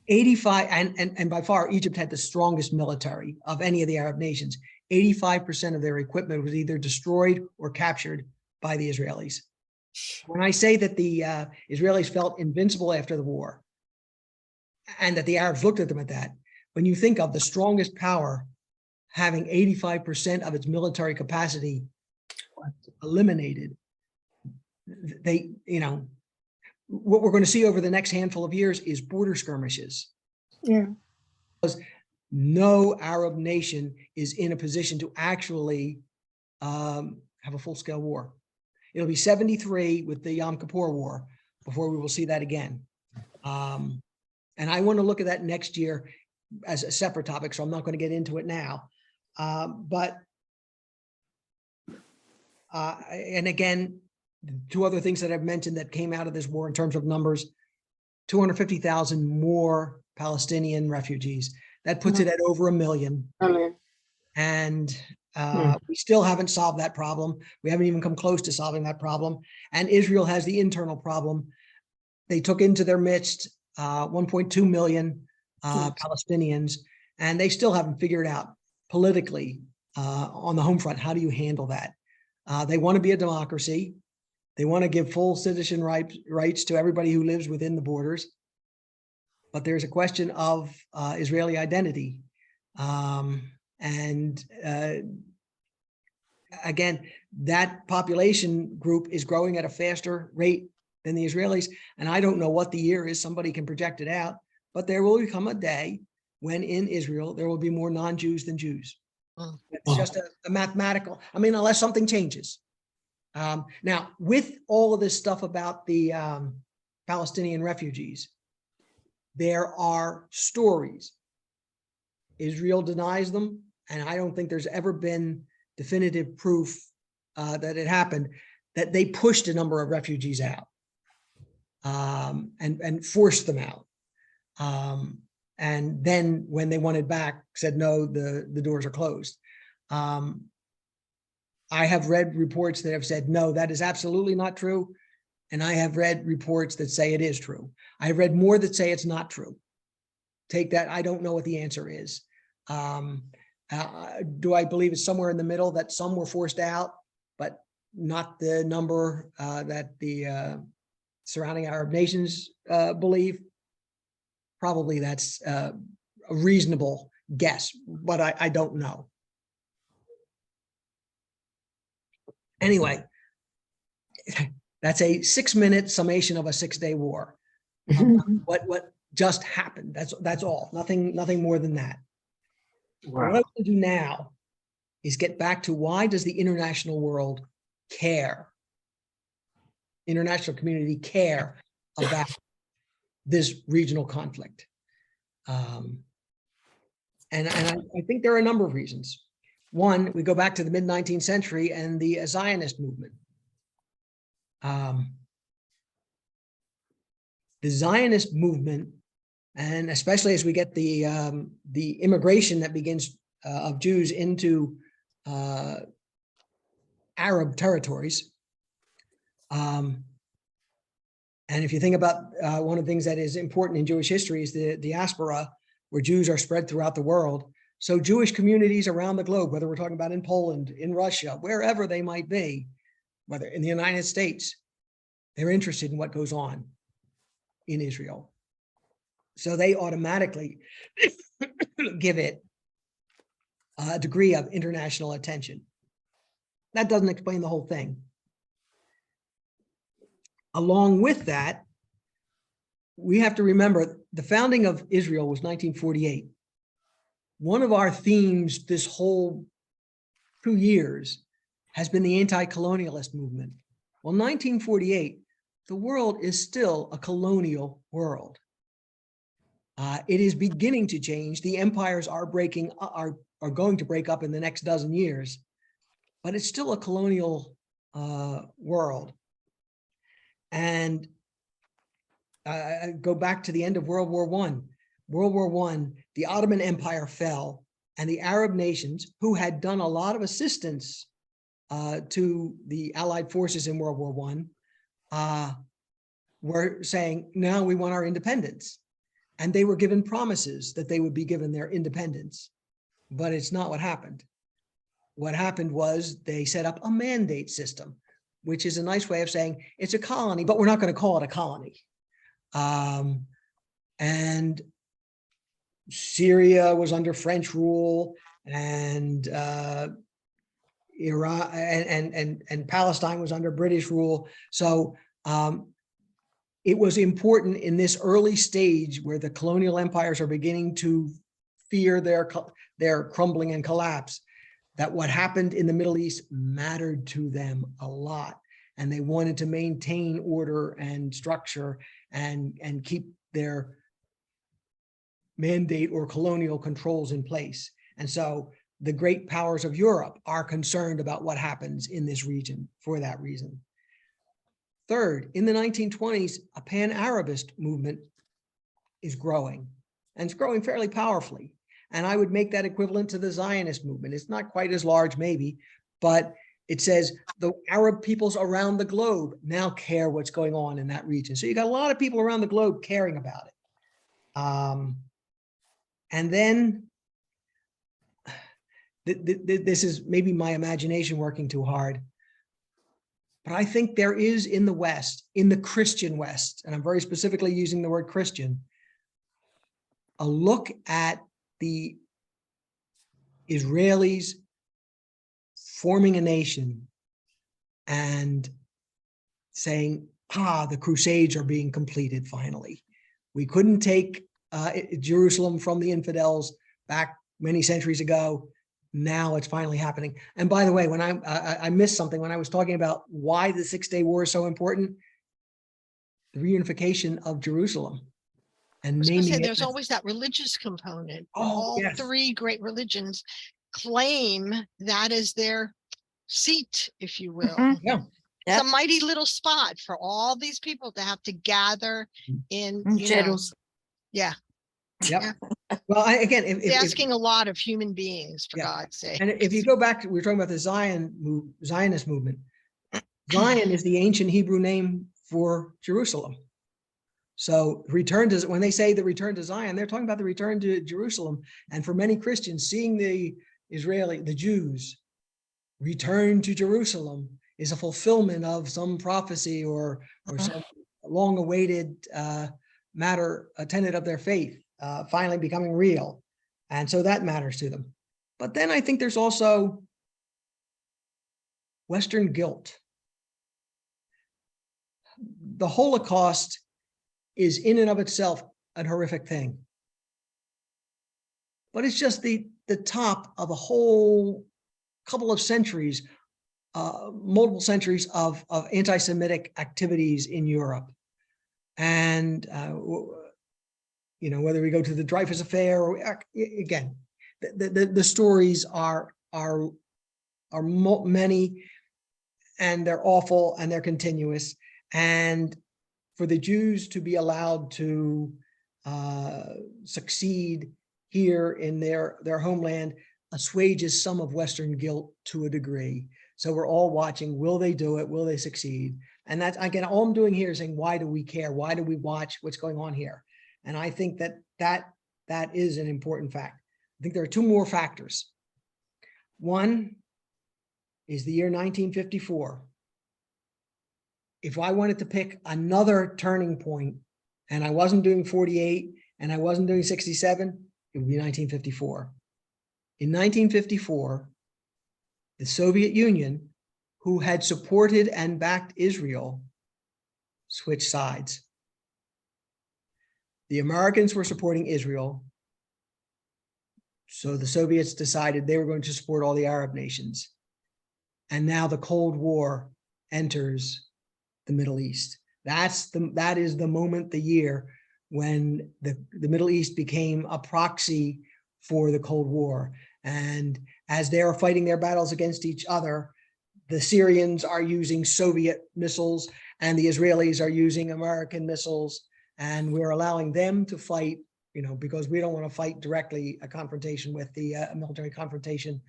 85, and by far, Egypt had the strongest military of any of the Arab nations. 85% of their equipment was either destroyed or captured by the Israelis. When I say that the Israelis felt invincible after the war, and that the Arabs looked at them at that, when you think of the strongest power having 85% of its military capacity eliminated, they, what we're going to see over the next handful of years is border skirmishes. Yeah. Because no Arab nation is in a position to actually have a full-scale war. It'll be 73 with the Yom Kippur War before we will see that again. And I want to look at that next year as a separate topic, so I'm not going to get into it now. And again, 2 other things that I've mentioned that came out of this war in terms of numbers: 250,000 more Palestinian refugees. That puts it at over 1 million. And we still haven't solved that problem. We haven't even come close to solving that problem. And Israel has the internal problem. They took into their midst 1.2 million Palestinians, and they still haven't figured out politically on the home front, how do you handle that? They want to be a democracy. They want to give full citizen rights to everybody who lives within the borders. But there's a question of Israeli identity. Again, that population group is growing at a faster rate than the Israelis. And I don't know what the year is. Somebody can project it out, but there will become a day when in Israel, there will be more non-Jews than Jews. Mm. It's just a mathematical, I mean, unless something changes. Now, with all of this stuff about the Palestinian refugees, there are stories. Israel denies them, and I don't think there's ever been definitive proof that it happened, that they pushed a number of refugees out and forced them out. And then when they wanted back, said, no, the doors are closed. I have read reports that have said, no, that is absolutely not true. And I have read reports that say it is true. I have read more that say it's not true. Take that. I don't know what the answer is. Do I believe it's somewhere in the middle that some were forced out, but not the number that the surrounding Arab nations believe? Probably that's a reasonable guess, but I don't know. Anyway, that's a 6-minute summation of a 6-day war. What just happened? That's all. Nothing more than that. What I Wow. want to do now is get back to, why does the international world care? International community care about this regional conflict. And I think there are a number of reasons. One, we go back to the mid-19th century and the Zionist movement. The Zionist movement, and especially as we get the immigration that begins of Jews into Arab territories. And if you think about one of the things that is important in Jewish history is the diaspora, where Jews are spread throughout the world. So Jewish communities around the globe, whether we're talking about in Poland, in Russia, wherever they might be, whether in the United States, they're interested in what goes on in Israel. So they automatically give it a degree of international attention. That doesn't explain the whole thing. Along with that, we have to remember the founding of Israel was 1948. One of our themes this whole 2 years has been the anti-colonialist movement. Well, 1948, the world is still a colonial world. It is beginning to change. The empires are going to break up in the next dozen years, but it's still a colonial world. And I go back to the end of World War I. World War I, the Ottoman Empire fell, and the Arab nations, who had done a lot of assistance to the Allied forces in World War I, were saying, now we want our independence. And they were given promises that they would be given their independence, but it's not what happened. What happened was they set up a mandate system, which is a nice way of saying it's a colony, but we're not going to call it a colony. And Syria was under French rule, and Iraq and Palestine was under British rule. So it was important in this early stage where the colonial empires are beginning to fear their crumbling and collapse, that what happened in the Middle East mattered to them a lot. And they wanted to maintain order and structure and keep their mandate or colonial controls in place. And so the great powers of Europe are concerned about what happens in this region for that reason. Third, in the 1920s, a pan-Arabist movement is growing, and it's growing fairly powerfully. And I would make that equivalent to the Zionist movement. It's not quite as large, maybe, but it says the Arab peoples around the globe now care what's going on in that region. So you got a lot of people around the globe caring about it. And then this is maybe my imagination working too hard, but I think there is in the West, in the Christian West, and I'm very specifically using the word Christian, a look at the Israelis forming a nation and saying, the Crusades are being completed finally. We couldn't take Jerusalem from the infidels back many centuries ago. Now it's finally happening. And by the way, when I missed something when I was talking about why the Six-Day War is so important, the reunification of Jerusalem and I was gonna say, naming it. there's always that religious component. Oh, All yes. three great religions claim that as their seat, if you will. Mhm. Yeah. It's a Yep. mighty little spot for all these people to have to gather in, Mm, you know, Jerusalem. yeah, Yep. Well, again, it's asking a lot of human beings, for Yeah. God's sake. and if you go back to, we were talking about the Zionist movement. Zion is the ancient Hebrew name for Jerusalem. So when they say the return to Zion, they're talking about the return to Jerusalem. And for many Christians, seeing the Jews return to Jerusalem is a fulfillment of some prophecy or some long-awaited matter, a tenet of their faith, finally becoming real. And so that matters to them. But then I think there's also Western guilt. The Holocaust is in and of itself a horrific thing. But it's just the top of a whole couple of centuries, multiple centuries of anti-Semitic activities in Europe. And, you know, whether we go to the Dreyfus Affair or again, the stories are many, and they're awful, and they're continuous. And for the Jews to be allowed to succeed here in their homeland assuages some of Western guilt to a degree. So we're all watching, will they do it? Will they succeed? And that's, again, all I'm doing here is saying, why do we care? Why do we watch what's going on here? And I think that is an important fact. I think there are two more factors. One is the year 1954. If I wanted to pick another turning point, and I wasn't doing 48 and I wasn't doing 67, it would be 1954. In 1954, the Soviet Union, who had supported and backed Israel, switched sides. The Americans were supporting Israel, so the Soviets decided they were going to support all the Arab nations. And now the Cold War enters the Middle East. That is the moment, the year, when the Middle East became a proxy for the Cold War. And as they are fighting their battles against each other, the Syrians are using Soviet missiles and the Israelis are using American missiles. And we're allowing them to fight, you know, because we don't want to fight directly a confrontation with the military confrontation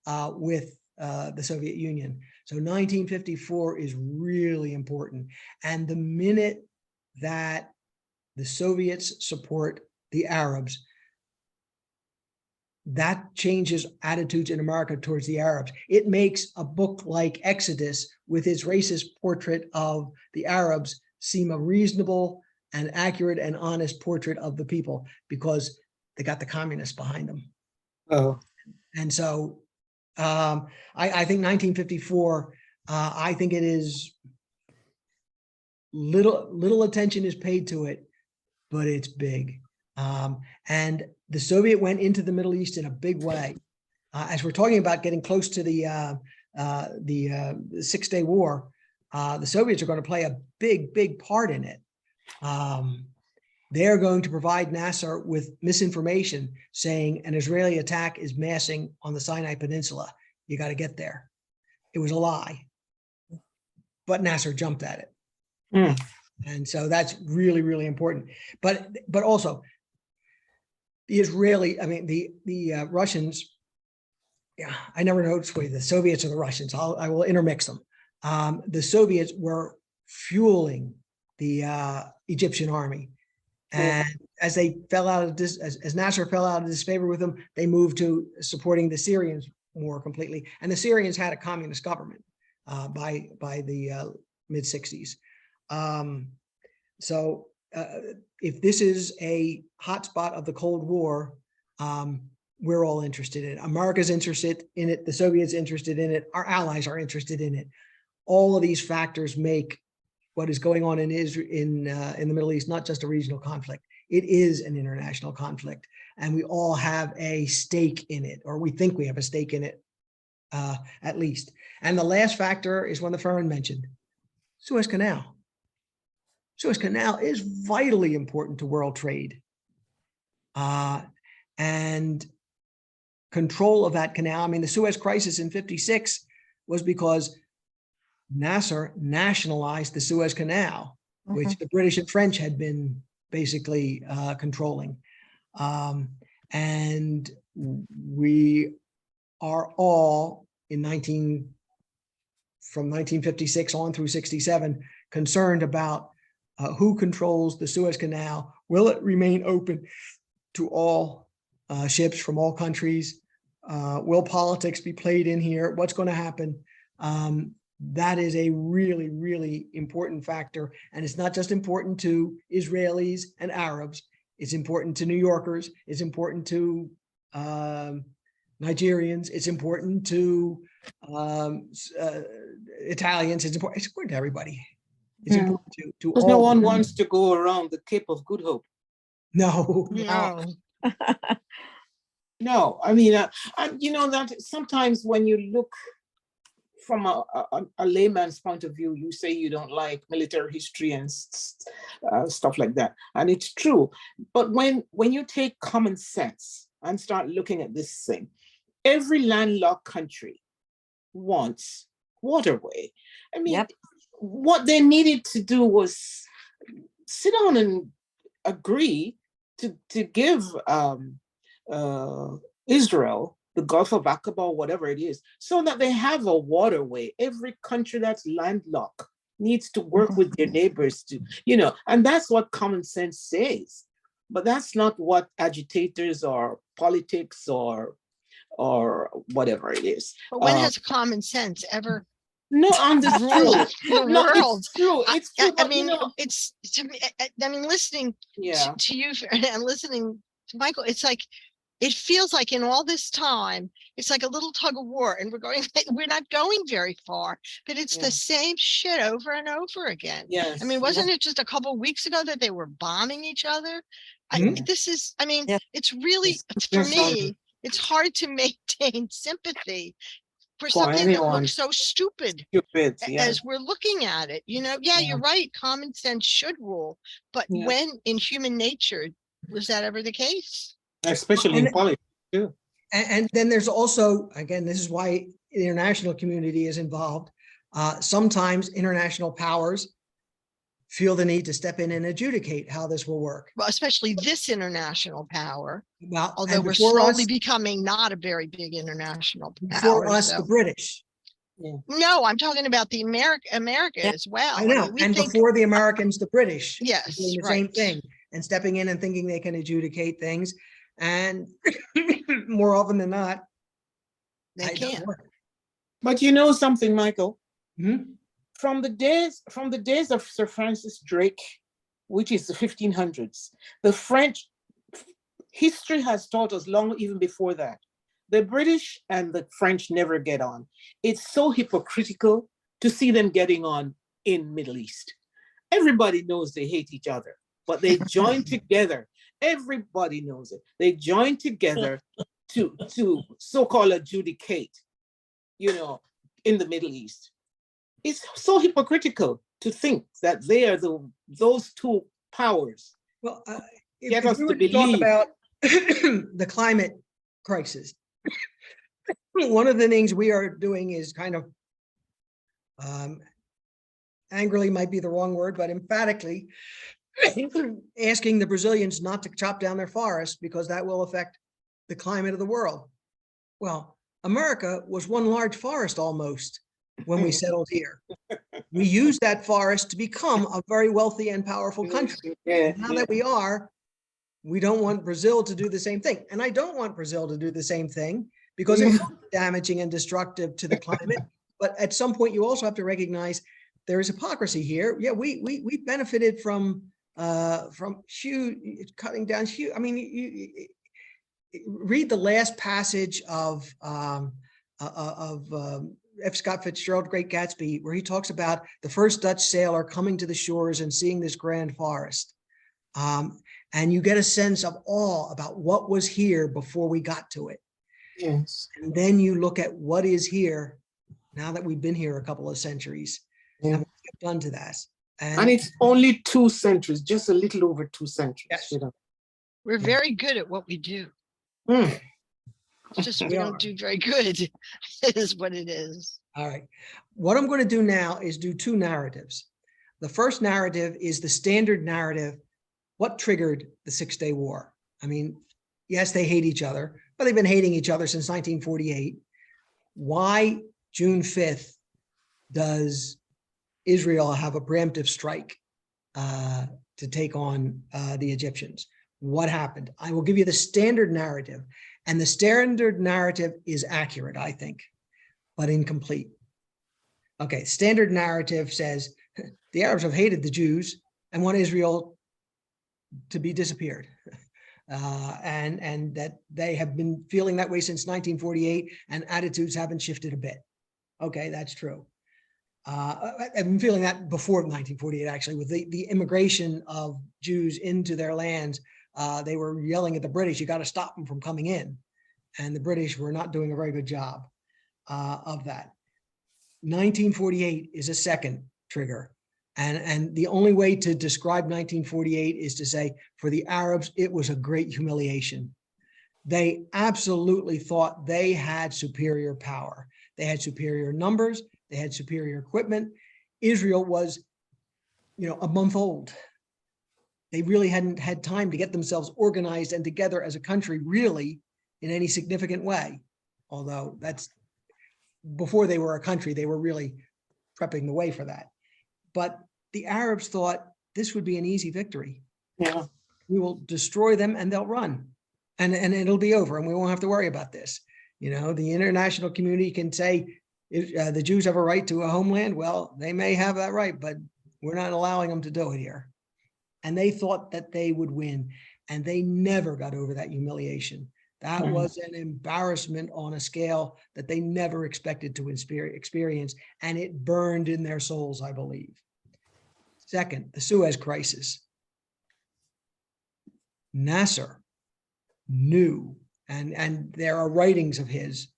with the Soviet Union. So 1954 is really important. And the minute that the Soviets support the Arabs, that changes attitudes in America towards the Arabs. It makes a book like Exodus, with its racist portrait of the Arabs, seem a reasonable and accurate and honest portrait of the people, because they got the communists behind them. Oh, And so I think 1954, I think it is little attention is paid to it, but it's big. And the Soviet went into the Middle East in a big way. As we're talking about getting close to the Six-Day War, the Soviets are going to play a big part in it. They're going to provide Nasser with misinformation saying an Israeli attack is massing on the Sinai Peninsula. You got to get there. It was a lie, but Nasser jumped at it. Mm. And so that's really important. But also the Israeli, I mean, the Russians, yeah, I never know which way, the Soviets or the Russians. I will intermix them. The Soviets were fueling the Egyptian army. And as they fell out of this, as Nasser fell out of disfavor with them, they moved to supporting the Syrians more completely. And the Syrians had a communist government by the mid 60s. So if this is a hotspot of the Cold War, we're all interested in it. America's interested in it. The Soviets interested in it. Our allies are interested in it. All of these factors make what is going on in Israel, in the Middle East, not just a regional conflict. It is an international conflict, and we all have a stake in it, or we think we have a stake in it, at least. And the last factor is one that Farron mentioned, Suez Canal. Suez Canal is vitally important to world trade. And control of that canal, I mean, the Suez Crisis in '56 was because Nasser nationalized the Suez Canal, which the British and French had been basically controlling. And we are all from 1956 on through 67, concerned about who controls the Suez Canal. Will it remain open to all ships from all countries? Will politics be played in here? What's going to happen? That is a really, really important factor. And it's not just important to Israelis and Arabs. It's important to New Yorkers. It's important to Nigerians. It's important to Italians. It's important to everybody. It's important to Because all. no one wants to go around the Cape of Good Hope. No. No. No, I mean, you know that sometimes when you look from a layman's point of view, you say you don't like military history and stuff like that, and it's true. But when you take common sense and start looking at this thing, every landlocked country wants waterway. I mean, what they needed to do was sit down and agree to give Israel the Gulf of Aqaba, whatever it is, so that they have a waterway. Every country that's landlocked needs to work with their neighbors to, and that's what common sense says. But that's not what agitators or politics or whatever it is. But when has common sense ever No, understood. ruled the No, world? it's true. It's true. I mean, it's to me. I mean, listening yeah. to you and listening to Michael, it's like it feels like in all this time, it's like a little tug of war, and we're not going very far. But it's the same shit over and over again. Yes. I mean, wasn't it just a couple of weeks ago that they were bombing each other? This is. I mean, it's really for me. It's hard to maintain sympathy for something that looks so stupid as we're looking at it. You're right. Common sense should rule. But when in human nature was that ever the case? Especially in politics too. And then there's also, again, this is why the international community is involved. Sometimes international powers feel the need to step in and adjudicate how this will work. Well, especially this international power. Well, although we're slowly becoming not a very big international power. For us, the British. No, I'm talking about the America as well. I know. And before the Americans, the British. Yes, doing the same thing and stepping in and thinking they can adjudicate things. And more often than not, they can't. But you know something, Michael? Mm-hmm. From the days of Sir Francis Drake, which is the 1500s, the French history has taught us long even before that. The British and the French never get on. It's so hypocritical to see them getting on in Middle East. Everybody knows they hate each other, but they join together. Everybody knows it. They join together to so-called adjudicate, in the Middle East. It's so hypocritical to think that they are those two powers. Well, get us to believe. Talk about the climate crisis. One of the things we are doing is kind of angrily might be the wrong word, but emphatically asking the Brazilians not to chop down their forests because that will affect the climate of the world. Well, America was one large forest almost when we settled here. We used that forest to become a very wealthy and powerful country. Now that we are, we don't want Brazil to do the same thing. And I don't want Brazil to do the same thing because it's damaging and destructive to the climate. But at some point, you also have to recognize there is hypocrisy here. Yeah, we benefited from cutting down huge. I mean, you read the last passage of F. Scott Fitzgerald, Great Gatsby, where he talks about the first Dutch sailor coming to the shores and seeing this grand forest. And you get a sense of awe about what was here before we got to it. Yes. And then you look at what is here now that we've been here a couple of centuries Yeah. and what we've done to that. And it's only 2 centuries, just a little over 2 centuries. Yes. You know. We're very good at what we do. Mm. It's just we We don't are. do very good. It is what it is. All right. What I'm going to do now is do 2 narratives. The first narrative is the standard narrative. What triggered the 6-Day War? I mean, yes, they hate each other, but they've been hating each other since 1948. Why June 5th does Israel have a preemptive strike to take on the Egyptians? What happened? I will give you the standard narrative, and the standard narrative is accurate, I think, but incomplete. Okay, standard narrative says the Arabs have hated the Jews and want Israel to be disappeared. And that they have been feeling that way since 1948, and attitudes haven't shifted a bit. Okay, that's true. I've been feeling that before 1948, actually, with the immigration of Jews into their lands. They were yelling at the British, you got to stop them from coming in. And the British were not doing a very good job of that. 1948 is a second trigger. And the only way to describe 1948 is to say, for the Arabs, it was a great humiliation. They absolutely thought they had superior power. They had superior numbers. They had superior equipment. Israel was, a month old. They really hadn't had time to get themselves organized and together as a country, really, in any significant way. Although that's before they were a country, they were really prepping the way for that. But the Arabs thought this would be an easy victory. Yeah. We will destroy them and they'll run, and it'll be over, and we won't have to worry about this. The international community can say the Jews have a right to a homeland. Well, they may have that right, but we're not allowing them to do it here. And they thought that they would win, and they never got over that humiliation. That was an embarrassment on a scale that they never expected to experience, and it burned in their souls, I believe. Second, the Suez Crisis. Nasser knew, and there are writings of his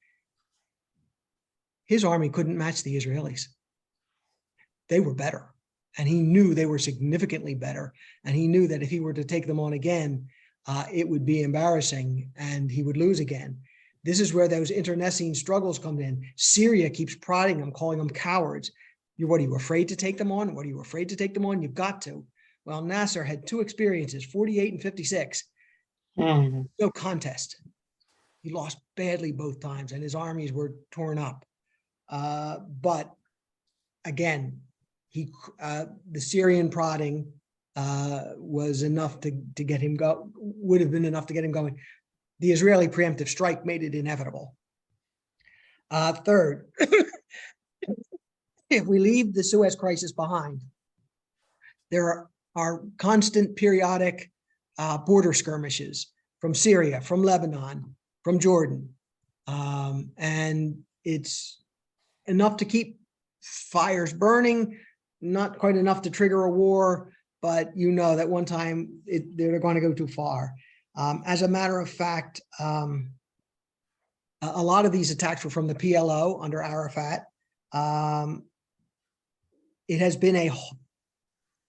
army couldn't match the Israelis. They were better, and he knew they were significantly better, and he knew that if he were to take them on again, it would be embarrassing and he would lose again. This is where those internecine struggles come in. Syria keeps prodding them, calling them cowards. What are you afraid to take them on? What are you afraid to take them on? You've got to. Well, Nasser had 2 experiences, 48 and 56. No contest. He lost badly both times, and his armies were torn up. But again, the Syrian prodding was enough to get him would have been enough to get him going. The Israeli preemptive strike made it inevitable. Third, if we leave the Suez Crisis behind, there are constant periodic border skirmishes from Syria, from Lebanon, from Jordan. And it's enough to keep fires burning, not quite enough to trigger a war, but that one time they're going to go too far. As a matter of fact, a lot of these attacks were from the PLO under Arafat. It has been a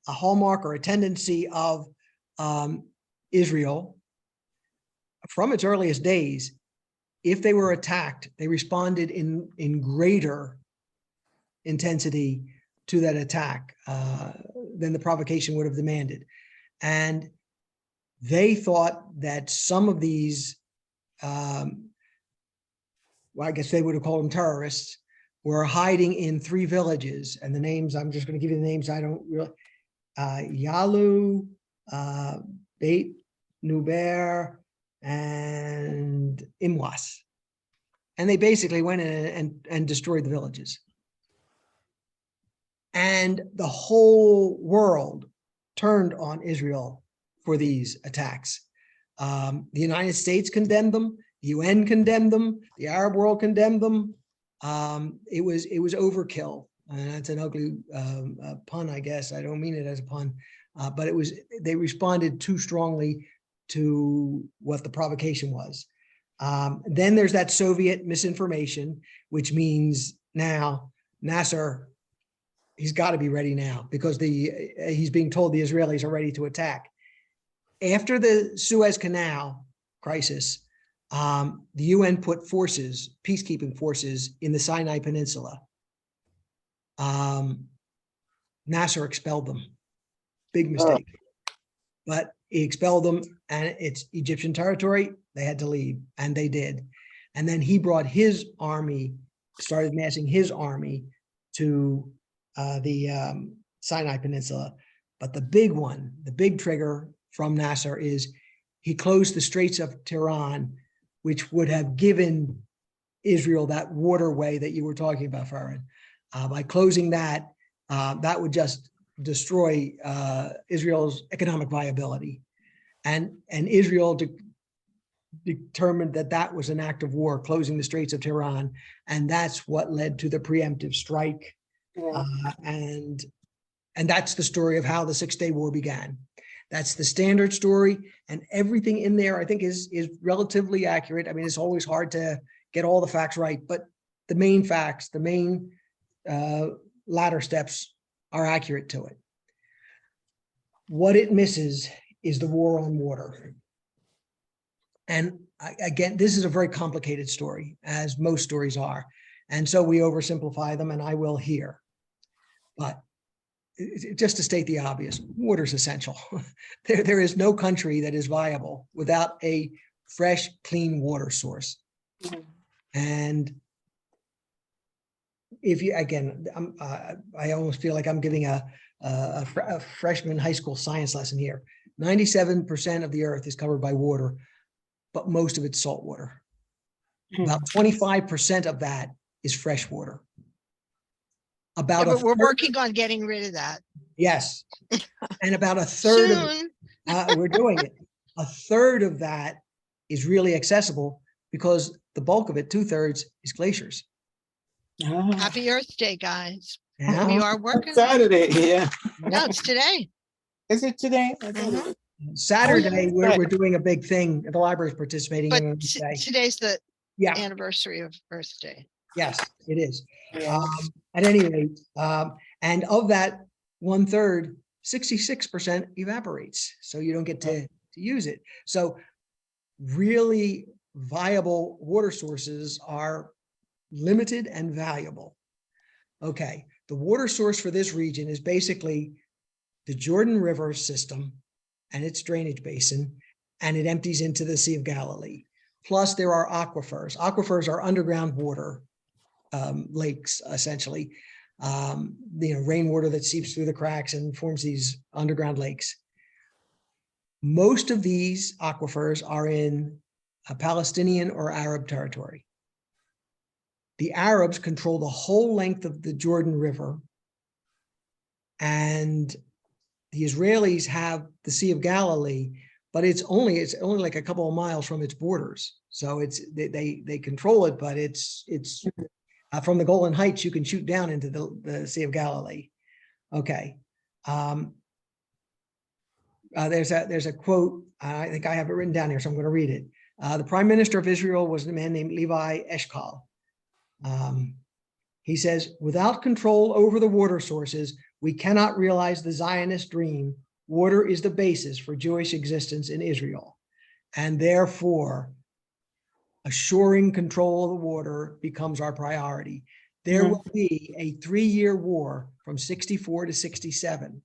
hallmark or a tendency of Israel from its earliest days. If they were attacked, they responded in greater intensity to that attack than the provocation would have demanded. And they thought that some of these, I guess they would have called them terrorists, were hiding in 3 villages. And the names, I'm just going to give you the names. I don't really, Yalu, Beit Nuber, and Imwas. And they basically went in and destroyed the villages. And the whole world turned on Israel for these attacks. The United States condemned them, the UN condemned them, the Arab world condemned them. it was overkill. And that's an ugly pun, I guess. I don't mean it as a pun, but they responded too strongly to what the provocation was. Then there's that Soviet misinformation, which means now Nasser, he's got to be ready now because he's being told the Israelis are ready to attack. After the Suez Canal crisis, the UN put forces, peacekeeping forces, in the Sinai Peninsula. Nasser expelled them. Big mistake. But he expelled them, and it's Egyptian territory. They had to leave, and they did. And then he brought his army, started massing his army to the Sinai Peninsula. But the big one, the big trigger from Nasser is he closed the Straits of Tiran, which would have given Israel that waterway that you were talking about, Farhan. By closing that, that would just destroy Israel's economic viability. And Israel determined that that was an act of war, closing the Straits of Tiran. And that's what led to the preemptive strike. Yeah. And that's the story of how the Six-Day War began. That's the standard story, and everything in there I think is relatively accurate. I mean, it's always hard to get all the facts right, but the main facts, the main ladder steps are accurate to it. What it misses is the war on water. And again, this is a very complicated story, as most stories are. And so we oversimplify them, and I will here. But just to state the obvious, water is essential. There is no country that is viable without a fresh, clean water source. Mhm. And if you, again, I almost feel like I'm giving a freshman high school science lesson here. 97% of the earth is covered by water, but most of it's salt water. About 25% of that is fresh water. About Yeah, a but we're third- working on getting rid of that Yes. And about a third of soon. we're doing it. A third of that is really accessible because the bulk of it, 2/3, is glaciers. Ah, Happy Earth Day, guys. Yeah. We are working. Saturday, yeah. No, it's today. Is it today? I thought it Mhm. was- Saturday, Oh, we're right. doing a big thing. The library's participating But in it today. today's the Yeah, anniversary of Earth Day. yes, it is. Yeah. At any rate, and of that 1/3, 66% evaporates. So you don't get to use it. So really viable water sources are limited and valuable. Okay, the water source for this region is basically the Jordan River system and its drainage basin, and it empties into the Sea of Galilee. Plus there are aquifers. Aquifers are underground water, lakes, essentially. Rainwater that seeps through the cracks and forms these underground lakes. Most of these aquifers are in Palestinian or Arab territory. The Arabs control the whole length of the Jordan River, and the Israelis have the Sea of Galilee, but it's only like a couple of miles from its borders. So they control it, but it's from the Golan Heights, you can shoot down into the Sea of Galilee. Okay. There's a quote, I think I have it written down here, so I'm going to read it. The Prime Minister of Israel was a man named Levi Eshkol. He says, without control over the water sources, we cannot realize the Zionist dream. Water is the basis for Jewish existence in Israel. And therefore, assuring control of the water becomes our priority. There will be a 3-year war from 64 to 67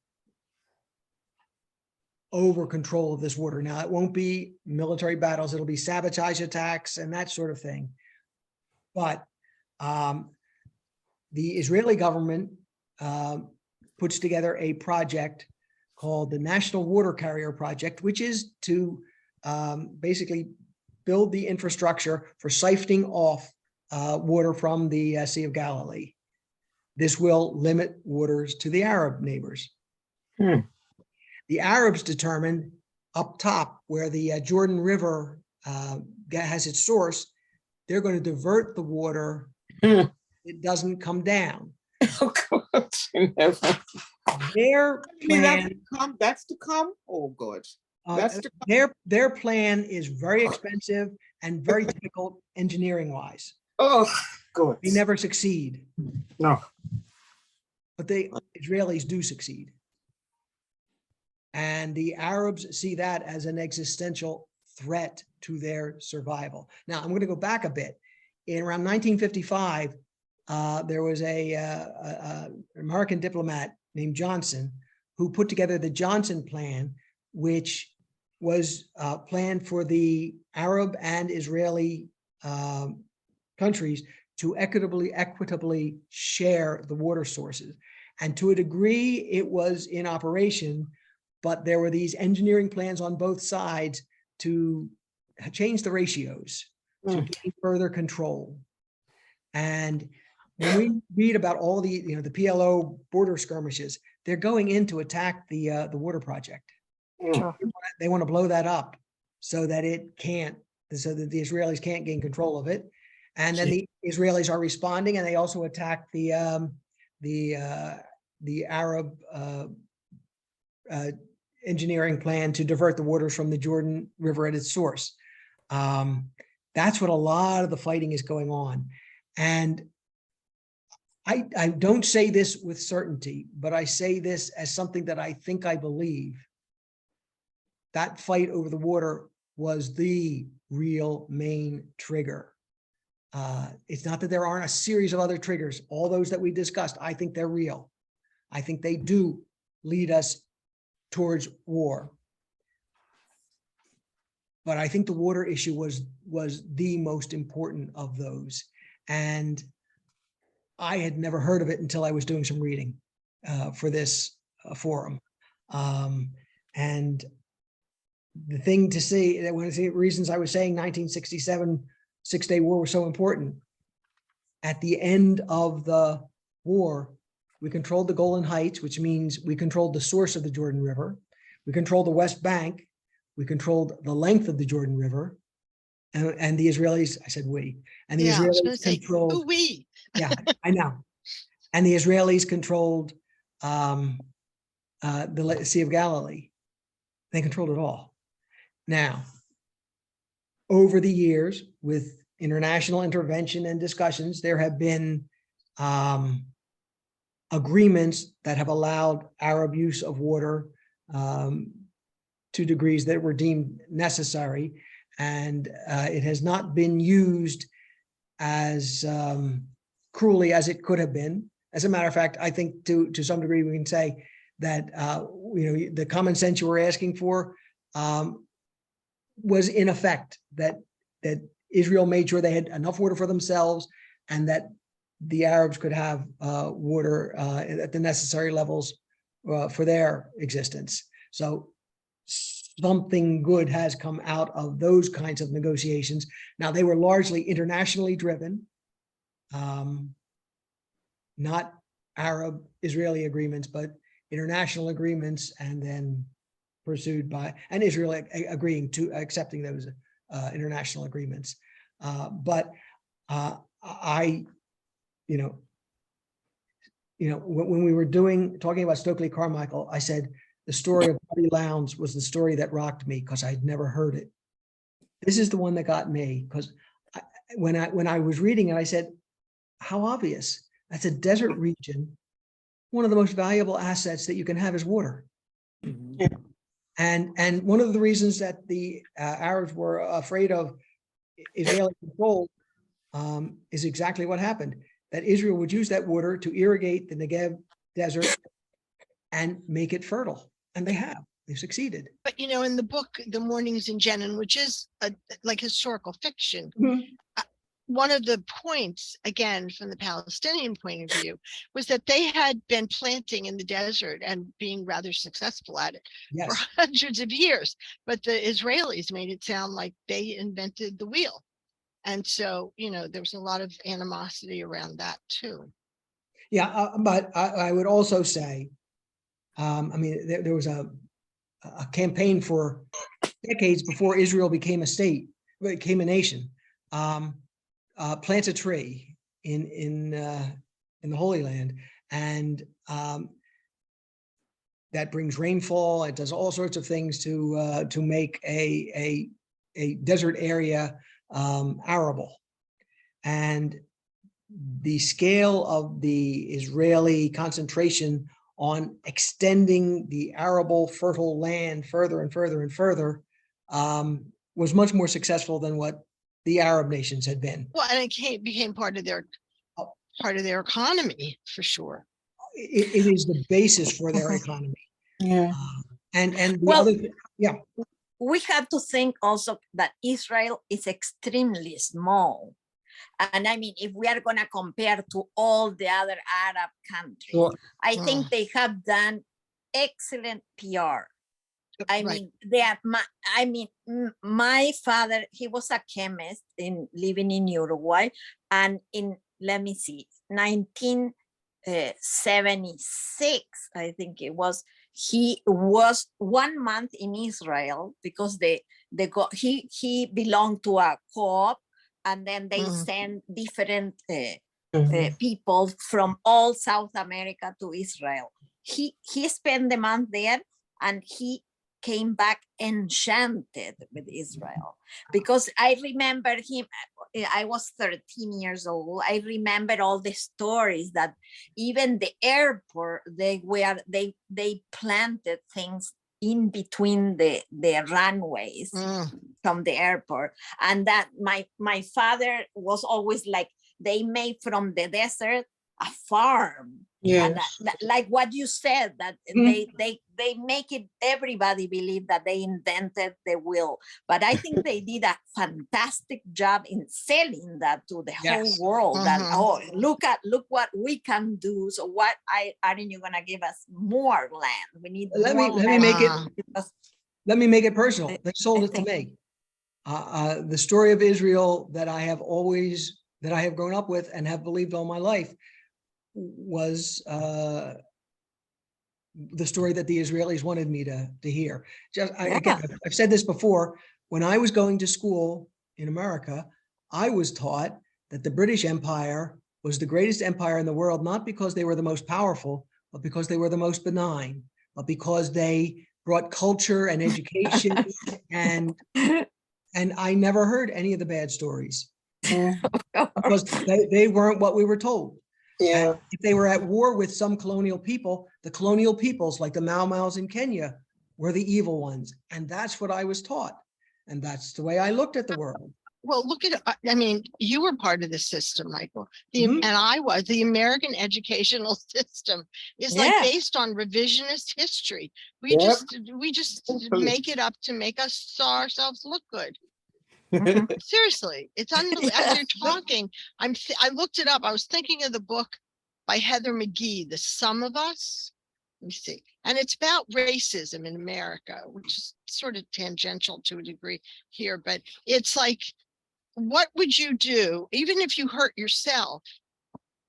over control of this water. Now, it won't be military battles. It'll be sabotage attacks and that sort of thing. But the Israeli government puts together a project called the National Water Carrier Project, which is to basically build the infrastructure for siphoning off water from the Sea of Galilee. This will limit waters to the Arab neighbors. The Arabs determined up top where the Jordan River has its source, they're going to divert the water it doesn't come down. Oh, God, never. Their I mean, plan, that's to come? Oh, God. That's to their plan is very expensive and very difficult engineering wise. Oh, God. They never succeed, No. but the Israelis do succeed. And the Arabs see that as an existential threat to their survival. Now, I'm going to go back a bit. In around 1955, there was a American diplomat named Johnson who put together the Johnson Plan, which was planned for the Arab and Israeli countries to equitably share the water sources. And to a degree, it was in operation, but there were these engineering plans on both sides to change the ratios, to gain further control. And when we read about all the, the PLO border skirmishes, they're going in to attack the water project. They want to blow that up so that the Israelis can't gain control of it. And then the Israelis are responding, and they also attack the Arab engineering plan to divert the waters from the Jordan River at its source. That's what a lot of the fighting is going on. And I don't say this with certainty, but I say this as something that I think I believe. That fight over the water was the real main trigger. It's not that there aren't a series of other triggers. All those that we discussed, I think they're real. I think they do lead us towards war. But I think the water issue was the most important of those. And I had never heard of it until I was doing some reading for this forum. And the thing to say, that one of the reasons I was saying 1967 Six-Day War was so important, at the end of the war, we controlled the Golan Heights, which means we controlled the source of the Jordan River. We controlled the West Bank. We controlled the length of the Jordan River. And the Israelis, I said we, and the Israelis controlled. We. Yeah, I know. And the Israelis controlled the Sea of Galilee. They controlled it all. Now, over the years, with international intervention and discussions, there have been agreements that have allowed Arab use of water to degrees that were deemed necessary. And it has not been used as cruelly as it could have been. As a matter of fact, I think to some degree we can say that the common sense you were asking for was in effect, that Israel made sure they had enough water for themselves, and that the Arabs could have water at the necessary levels for their existence. So something good has come out of those kinds of negotiations. Now, they were largely internationally driven, not Arab-Israeli agreements, but international agreements, and then pursued by, and Israel agreeing to accepting those international agreements. But when we were talking about Stokely Carmichael, I said the story of Buddy Lowndes was the story that rocked me because I'd never heard it. This is the one that got me, because when I was reading it, I said, how obvious. That's a desert region. One of the most valuable assets that you can have is water. Yeah. And one of the reasons that the Arabs were afraid of Israeli control is exactly what happened. That Israel would use that water to irrigate the Negev desert and make it fertile. And they have. They've succeeded. But in the book, The Mornings in Jenin, which is like historical fiction, one of the points, again, from the Palestinian point of view, was that they had been planting in the desert and being rather successful at it for hundreds of years. But the Israelis made it sound like they invented the wheel. And so, there was a lot of animosity around that too. Yeah, but I would also say, there was a campaign for decades before Israel became a state, became a nation. Plant a tree in the Holy Land, and that brings rainfall. It does all sorts of things to make a desert area arable. And the scale of the Israeli concentration on extending the arable fertile land further and further and further was much more successful than what the Arab nations had been. Well, and it became part of their economy for sure. It is the basis for their economy. Yeah. And the Well, other, we have to think also that Israel is extremely small. And I mean, if we are going to compare to all the other Arab countries, Sure. I think they have done excellent PR. I Right. mean, they are. My father, he was a chemist living in Uruguay, and in, let me see, 1976, I think it was. He was 1 month in Israel because he belonged to a co-op, and then they send different people from all South America to Israel. He spent the month there, and he came back enchanted with Israel, because I remember him. I was 13 years old. I remember all the stories that even the airport, they planted things in between the runways from the airport, and that my father was always like, they made from the desert a farm. And like what you said, that they make it, everybody believe that they invented the wheel, but I think they did a fantastic job in selling that to the whole world. That, oh, look what we can do. So why aren't you gonna give us more land? We need let more me land. make it personal. They sold it to me. The story of Israel that I have grown up with and have believed all my life was the story that the Israelis wanted me to hear. Again, I've said this before. When I was going to school in America, I was taught that the British Empire was the greatest empire in the world, not because they were the most powerful, but because they were the most benign, but because they brought culture and education, and I never heard any of the bad stories because they weren't what we were told. Yeah. And if they were at war with some colonial people, the colonial peoples like the Mau Maus in Kenya were the evil ones. And that's what I was taught. And that's the way I looked at the world. Well, look at, I mean, you were part of the system, Michael, and I was. The American educational system is like based on revisionist history. We just make it up to make ourselves look good. Seriously, it's unbelievable. As you're talking, I looked it up. I was thinking of the book by Heather McGhee, The Sum of Us. Let me see. And it's about racism in America, which is sort of tangential to a degree here, but it's like, what would you do, even if you hurt yourself?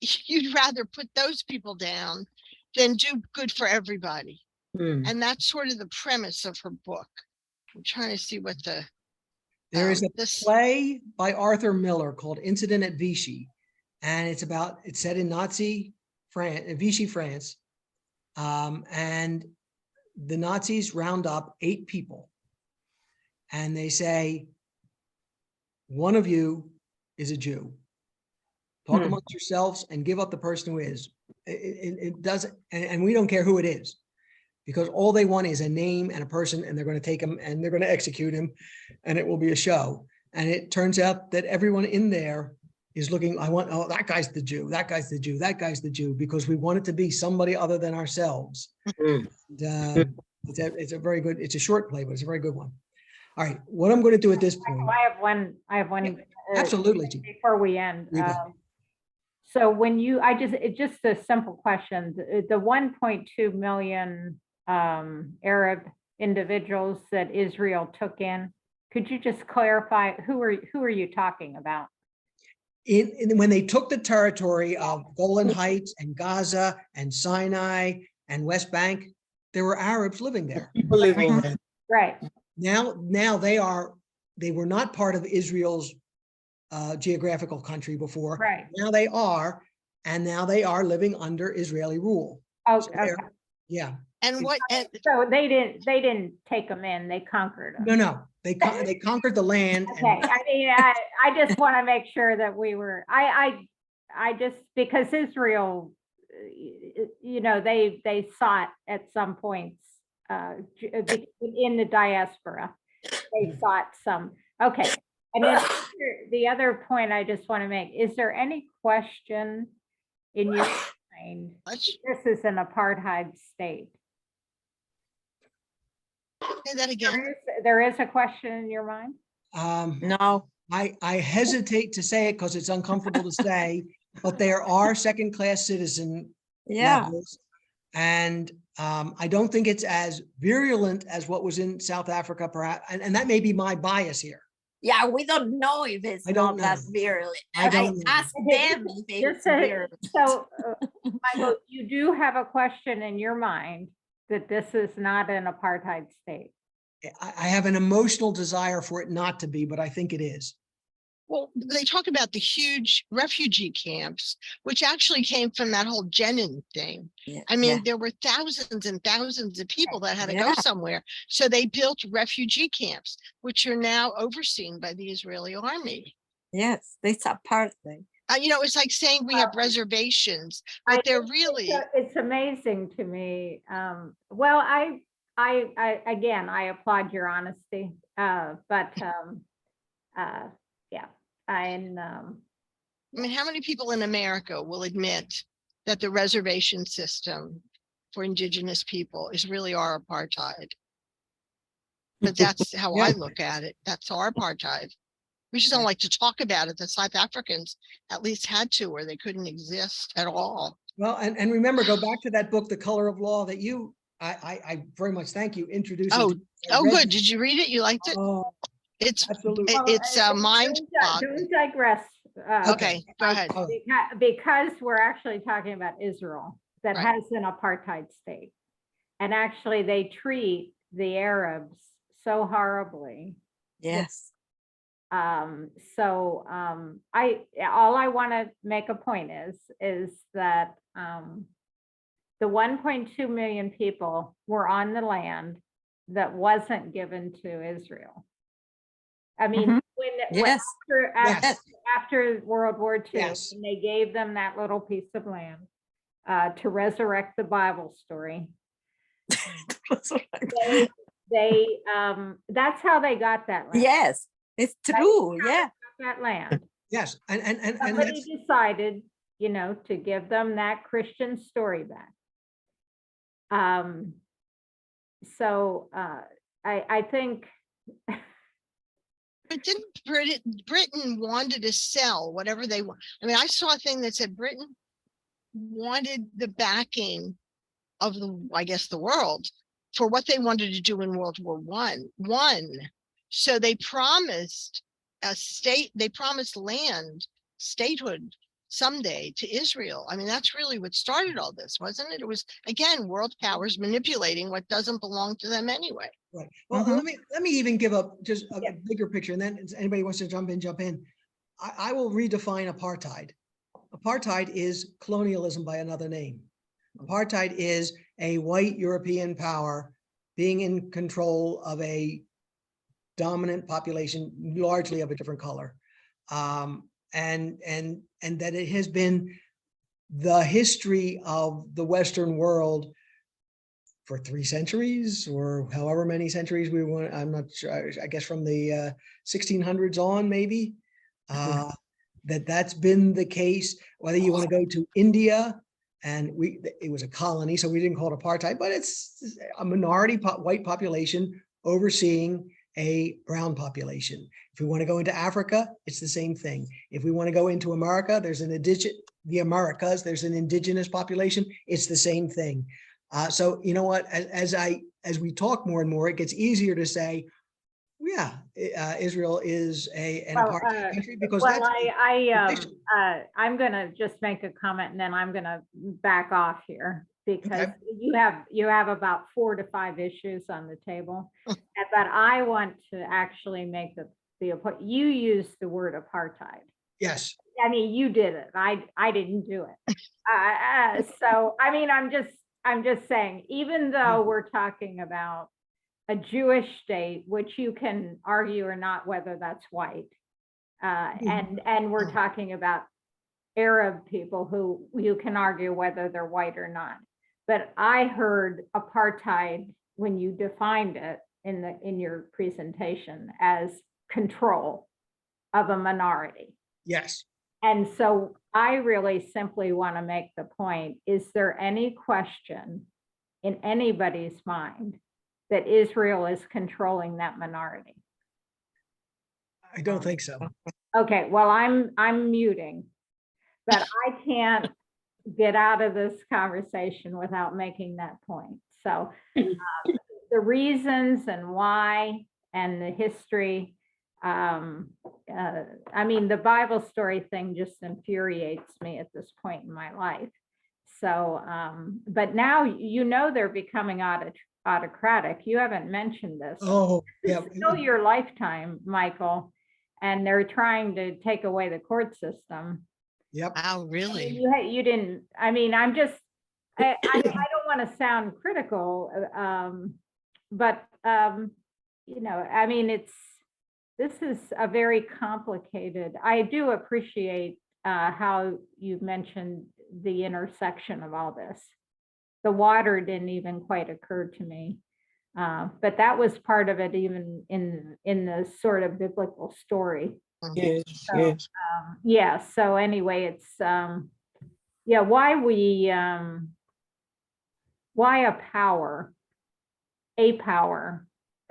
You'd rather put those people down than do good for everybody. And that's sort of the premise of her book. I'm trying to see what there is a play by Arthur Miller called Incident at Vichy, and it's set in Nazi France, Vichy, France, and the Nazis round up 8 people, and they say, one of you is a Jew. Talk amongst yourselves and give up the person who is. It doesn't, and we don't care who it is, because all they want is a name and a person, and they're going to take him and they're going to execute him, and it will be a show. And it turns out that everyone in there is looking, oh, that guy's the Jew, that guy's the Jew, that guy's the Jew, because we want it to be somebody other than ourselves. It's a very good, it's a short play, but it's a very good one. All right, what I'm going to do at this point. I have one. Absolutely. Before we end. Reba. So when it's just a simple question, the 1.2 million Arab individuals that Israel took in, could you just clarify who are you talking about? When they took the territory of Golan Heights and Gaza and Sinai and West Bank, there were Arabs living there. People living there. Right. Now they were not part of Israel's geographical country before. Right. Now they are, and now they are living under Israeli rule. Oh, So okay. they're- Yeah, And what, and So they didn't take them in, they conquered them. no, they conquered the land. Okay, And I mean, I just want to make sure that we were, I just, because Israel, you know, they sought at some points, in the diaspora, they sought some, okay. And then the other point I just want to make, is there any question in your mind, let's this is an apartheid state? say that again. There is a question in your mind? No, I hesitate to say it because it's uncomfortable to say, but there are second-class citizen yeah, levels. And I don't think it's as virulent as what was in South Africa, perhaps, and that may be my bias here. yeah, we don't know if it's I don't not that know. virulent. I don't know. asked them if it's Just a- virulent. So, Michael, you do have a question in your mind that this is not an apartheid state. I have an emotional desire for it not to be, but I think it is. Well, they talk about the huge refugee camps, which actually came from that whole Jenin thing. Yeah, I mean, there were thousands and thousands of people that had to go Yeah. somewhere. So they built refugee camps, which are now overseen by the Israeli army. yes, it's apartheid. You know, it's like saying we have reservations, I but they're think really, it's amazing to me. Well, I again, I applaud your honesty, but yeah, and I mean, how many people in America will admit that the reservation system for indigenous people is really our apartheid? But that's how I Yeah. look at it. That's our apartheid. We just don't like to talk about it. The South Africans at least had to, or they couldn't exist at all. Well, and remember, go back to that book, The Color of Law, that you, I very much thank you, introducing. Oh, to me. I Oh, read good. that. Did you read it? You liked it? Oh, It's absolutely. it's mind don't digress. Okay, go ahead. Oh, Because we're actually talking about Israel that Right. has an apartheid state. And actually they treat the Arabs so horribly. Yes, So all I want to make a point is that the 1.2 million people were on the land that wasn't given to Israel. I mean, Mhm. when yes, Yes. after World War II, Yes. and they gave them that little piece of land to resurrect the Bible story. They that's how they got that land. yes, it's true, yeah. That land. Yes, and Somebody that's, decided, you know, to give them that Christian story back. So I think But didn't Britain wanted to sell whatever they want? I mean, I saw a thing that said Britain wanted the backing of I guess, the world for what they wanted to do in World War One. So they promised they promised land, statehood someday to Israel. I mean, that's really what started all this, wasn't it? It was, again, world powers manipulating what doesn't belong to them anyway. right. Well, Mhm. let me even give up just a Yeah. bigger picture, and then if anybody wants to jump in. I will redefine apartheid. Apartheid is colonialism by another name. Apartheid is a white European power being in control of a dominant population, largely of a different color. And that it has been the history of the Western world for 3 centuries or however many centuries we want. I'm not sure, I guess from the 1600s on, maybe. That's been the case, whether you want to go to India, and it was a colony, so we didn't call it apartheid, but it's a minority white population overseeing a brown population. If we want to go into Africa, it's the same thing. If we want to go into America, there's the Americas, there's an indigenous population, it's the same thing. So you know what, as we talk more and more, it gets easier to say, yeah, Israel is an Well, apartheid country, because well, that's I'm gonna just make a comment and then I'm gonna back off here because Okay. you have about 4 to 5 issues on the table. But I want to actually make you used the word apartheid. Yes, I mean, you did it. I didn't do it. So, I mean, I'm just saying, even though we're talking about a Jewish state, which you can argue or not whether that's white, and we're talking about Arab people who you can argue whether they're white or not. But I heard apartheid when you defined it in your presentation as control of a minority. yes. And so I really simply want to make the point, is there any question in anybody's mind that Israel is controlling that minority? I don't think so. Okay, well, I'm muting, but I can't get out of this conversation without making that point. So the reasons and why and the history, I mean, the Bible story thing just infuriates me at this point in my life. So, but now you know they're becoming autocratic. You haven't mentioned this. Oh, yeah. It's still your lifetime, Michael, and they're trying to take away the court system. Yep. Wow, I mean, really? you didn't, I mean, I don't want to sound critical, but, you know, I mean, this is a very complicated, I do appreciate how you mentioned the intersection of all this. The water didn't even quite occur to me, but that was part of it, even in the sort of biblical story. Yes, So, yes. yeah, so anyway, it's yeah, why a power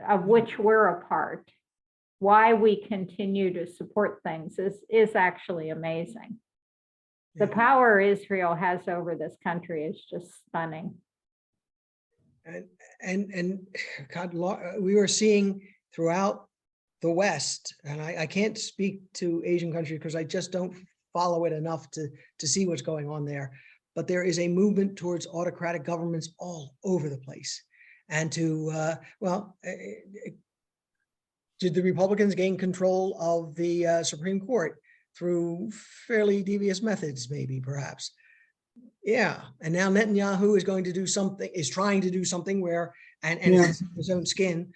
of which we're a part, why we continue to support things is actually amazing. The Yeah. power Israel has over this country is just stunning. And God, we were seeing throughout the West, and I can't speak to Asian countries because I just don't follow it enough to see what's going on there. But there is a movement towards autocratic governments all over the place. And did the Republicans gain control of the Supreme Court through fairly devious methods, maybe, perhaps? Yeah, and now Netanyahu is going to do something, is trying to do something where, and Yes. his own skin,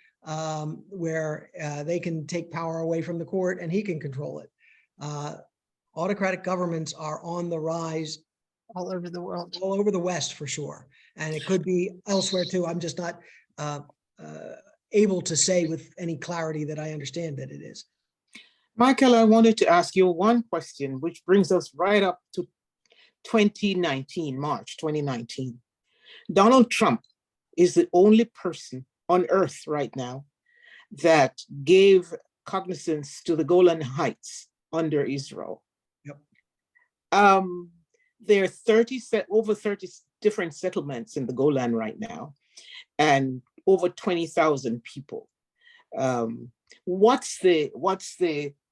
where they can take power away from the court and he can control it. Autocratic governments are on the rise All over the world. all over the West for sure. And it could be elsewhere too. I'm just not able to say with any clarity that I understand that it is. Michael, I wanted to ask you one question, which brings us right up to 2019, March 2019. Donald Trump is the only person on earth right now that gave cognizance to the Golan Heights under Israel. Yep. There are over 30 different settlements in the Golan right now, and over 20,000 people. What's the,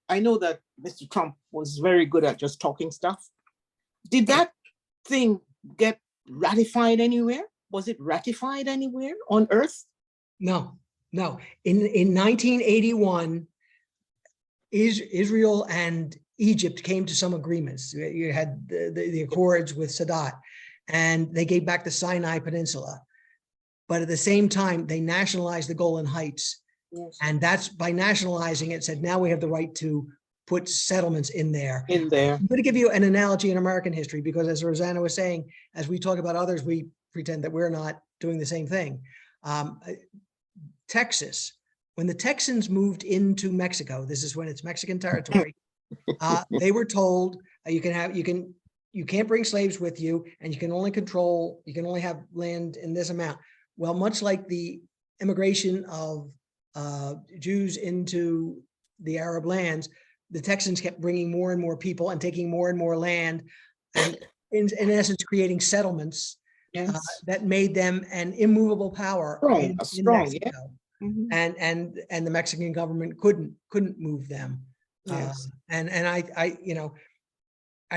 I know that Mr. Trump was very good at just talking stuff. Did that thing get ratified anywhere? Was it ratified anywhere on earth? No. In 1981, Israel and Egypt came to some agreements. You had the accords with Sadat, and they gave back the Sinai Peninsula. But at the same time, they nationalized the Golan Heights. Yes. And that's by nationalizing it, said now we have the right to put settlements in there. In there. I'm going to give you an analogy in American history, because as Rosanna was saying, as we talk about others, we pretend that we're not doing the same thing. Texas, when the Texans moved into Mexico, this is when it's Mexican territory, they were told you can't bring slaves with you, and you can only have land in this amount. Well, much like the immigration of Jews into the Arab lands, the Texans kept bringing more and more people and taking more and more land, and in essence creating settlements that made them an immovable power in Mexico. Yeah. And the Mexican government couldn't move them. Yes. And I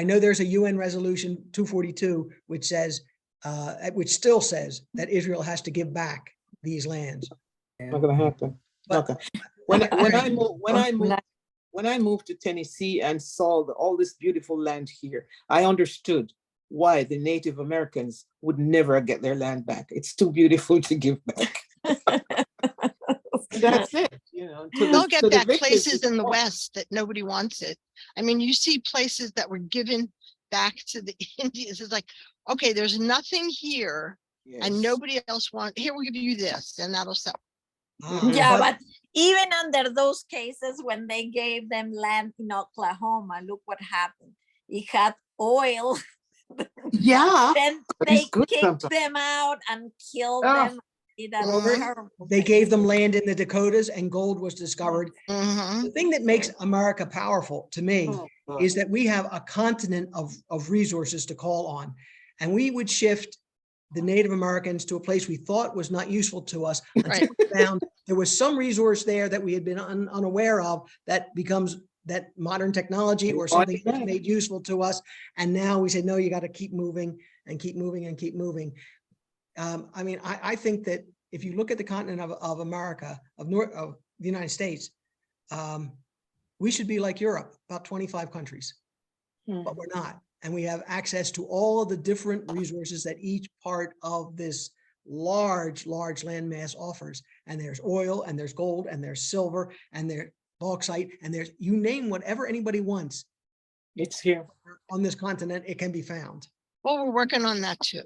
know there's a UN resolution 242 which still says that Israel has to give back these lands. Not gonna happen. But- Okay. When I moved when I moved to Tennessee and saw all this beautiful land here, I understood why the Native Americans would never get their land back. It's too beautiful to give back. That's it, you know. to the- They'll to get the that victors, places it's in the all- West that nobody wants it. I mean, you see places that were given back to the Indians. It's like, okay, there's nothing here and Yes. nobody else wants, here, we'll give you this and that'll sell. Yeah, but even under those cases, when they gave them land in Oklahoma, look what happened. It had oil. Yeah. Then but they it's good kicked sometimes. them out and killed Oh. them. Did a Well, they- terrible They thing. gave them land in the Dakotas and gold was discovered. Mhm. The thing that makes America powerful to me Oh, God. is that we have a continent of resources to call on. And we would shift the Native Americans to a place we thought was not useful to us until Right. we found there was some resource there that we had been unaware of that becomes that modern technology or something that's Right. made useful to us. And now we say, no, you got to keep moving and keep moving and keep moving. I mean, I think that if you look at the continent of America, of the United States, we should be like Europe, about 25 countries, but we're not. And we have access to all of the different resources that each part of this large landmass offers. And there's oil and there's gold and there's silver and there's bauxite and there's, you name whatever anybody wants It's here. on this continent, it can be found. Well, we're working on that too.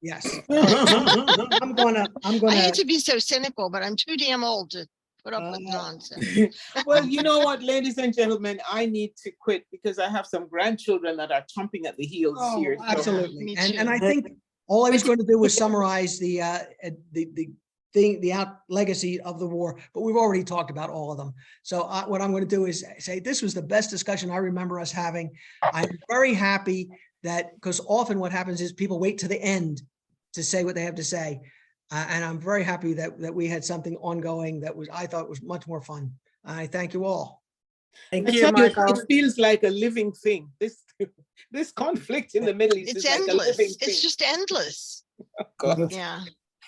Yes. I'm I gonna, hate to be so cynical, but I'm too damn old to put up with Uh, nonsense. Well, you know what, ladies and gentlemen, I need to quit because I have some grandchildren that are chomping at the heels oh, here. so- absolutely. Me And I too. think all I was going to do was summarize the thing, the legacy of the war, but we've already talked about all of them. So what I'm going to do is say, this was the best discussion I remember us having. I'm very happy that, because often what happens is people wait to the end to say what they have to say. And I'm very happy that we had something ongoing that I thought was much more fun. I thank you all. I tell you, it feels like a living thing. This conflict in the Middle East It's is like a living endless. thing. It's just endless. God. Yeah.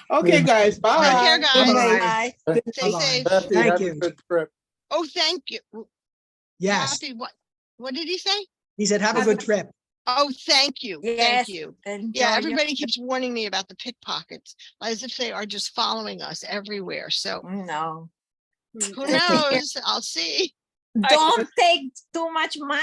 Okay, guys, Take bye. care, guys. Bye. Bye. Stay Bye-bye. safe. Thank you. Oh, thank you. Yes, Happy what did he say? he said, have a good trip. Oh, thank you. Thank Yes. you. Enjoy Yeah, your- everybody keeps warning me about the pickpockets, as if they are just following us everywhere. So No. who knows? I'll see. Don't take too much money.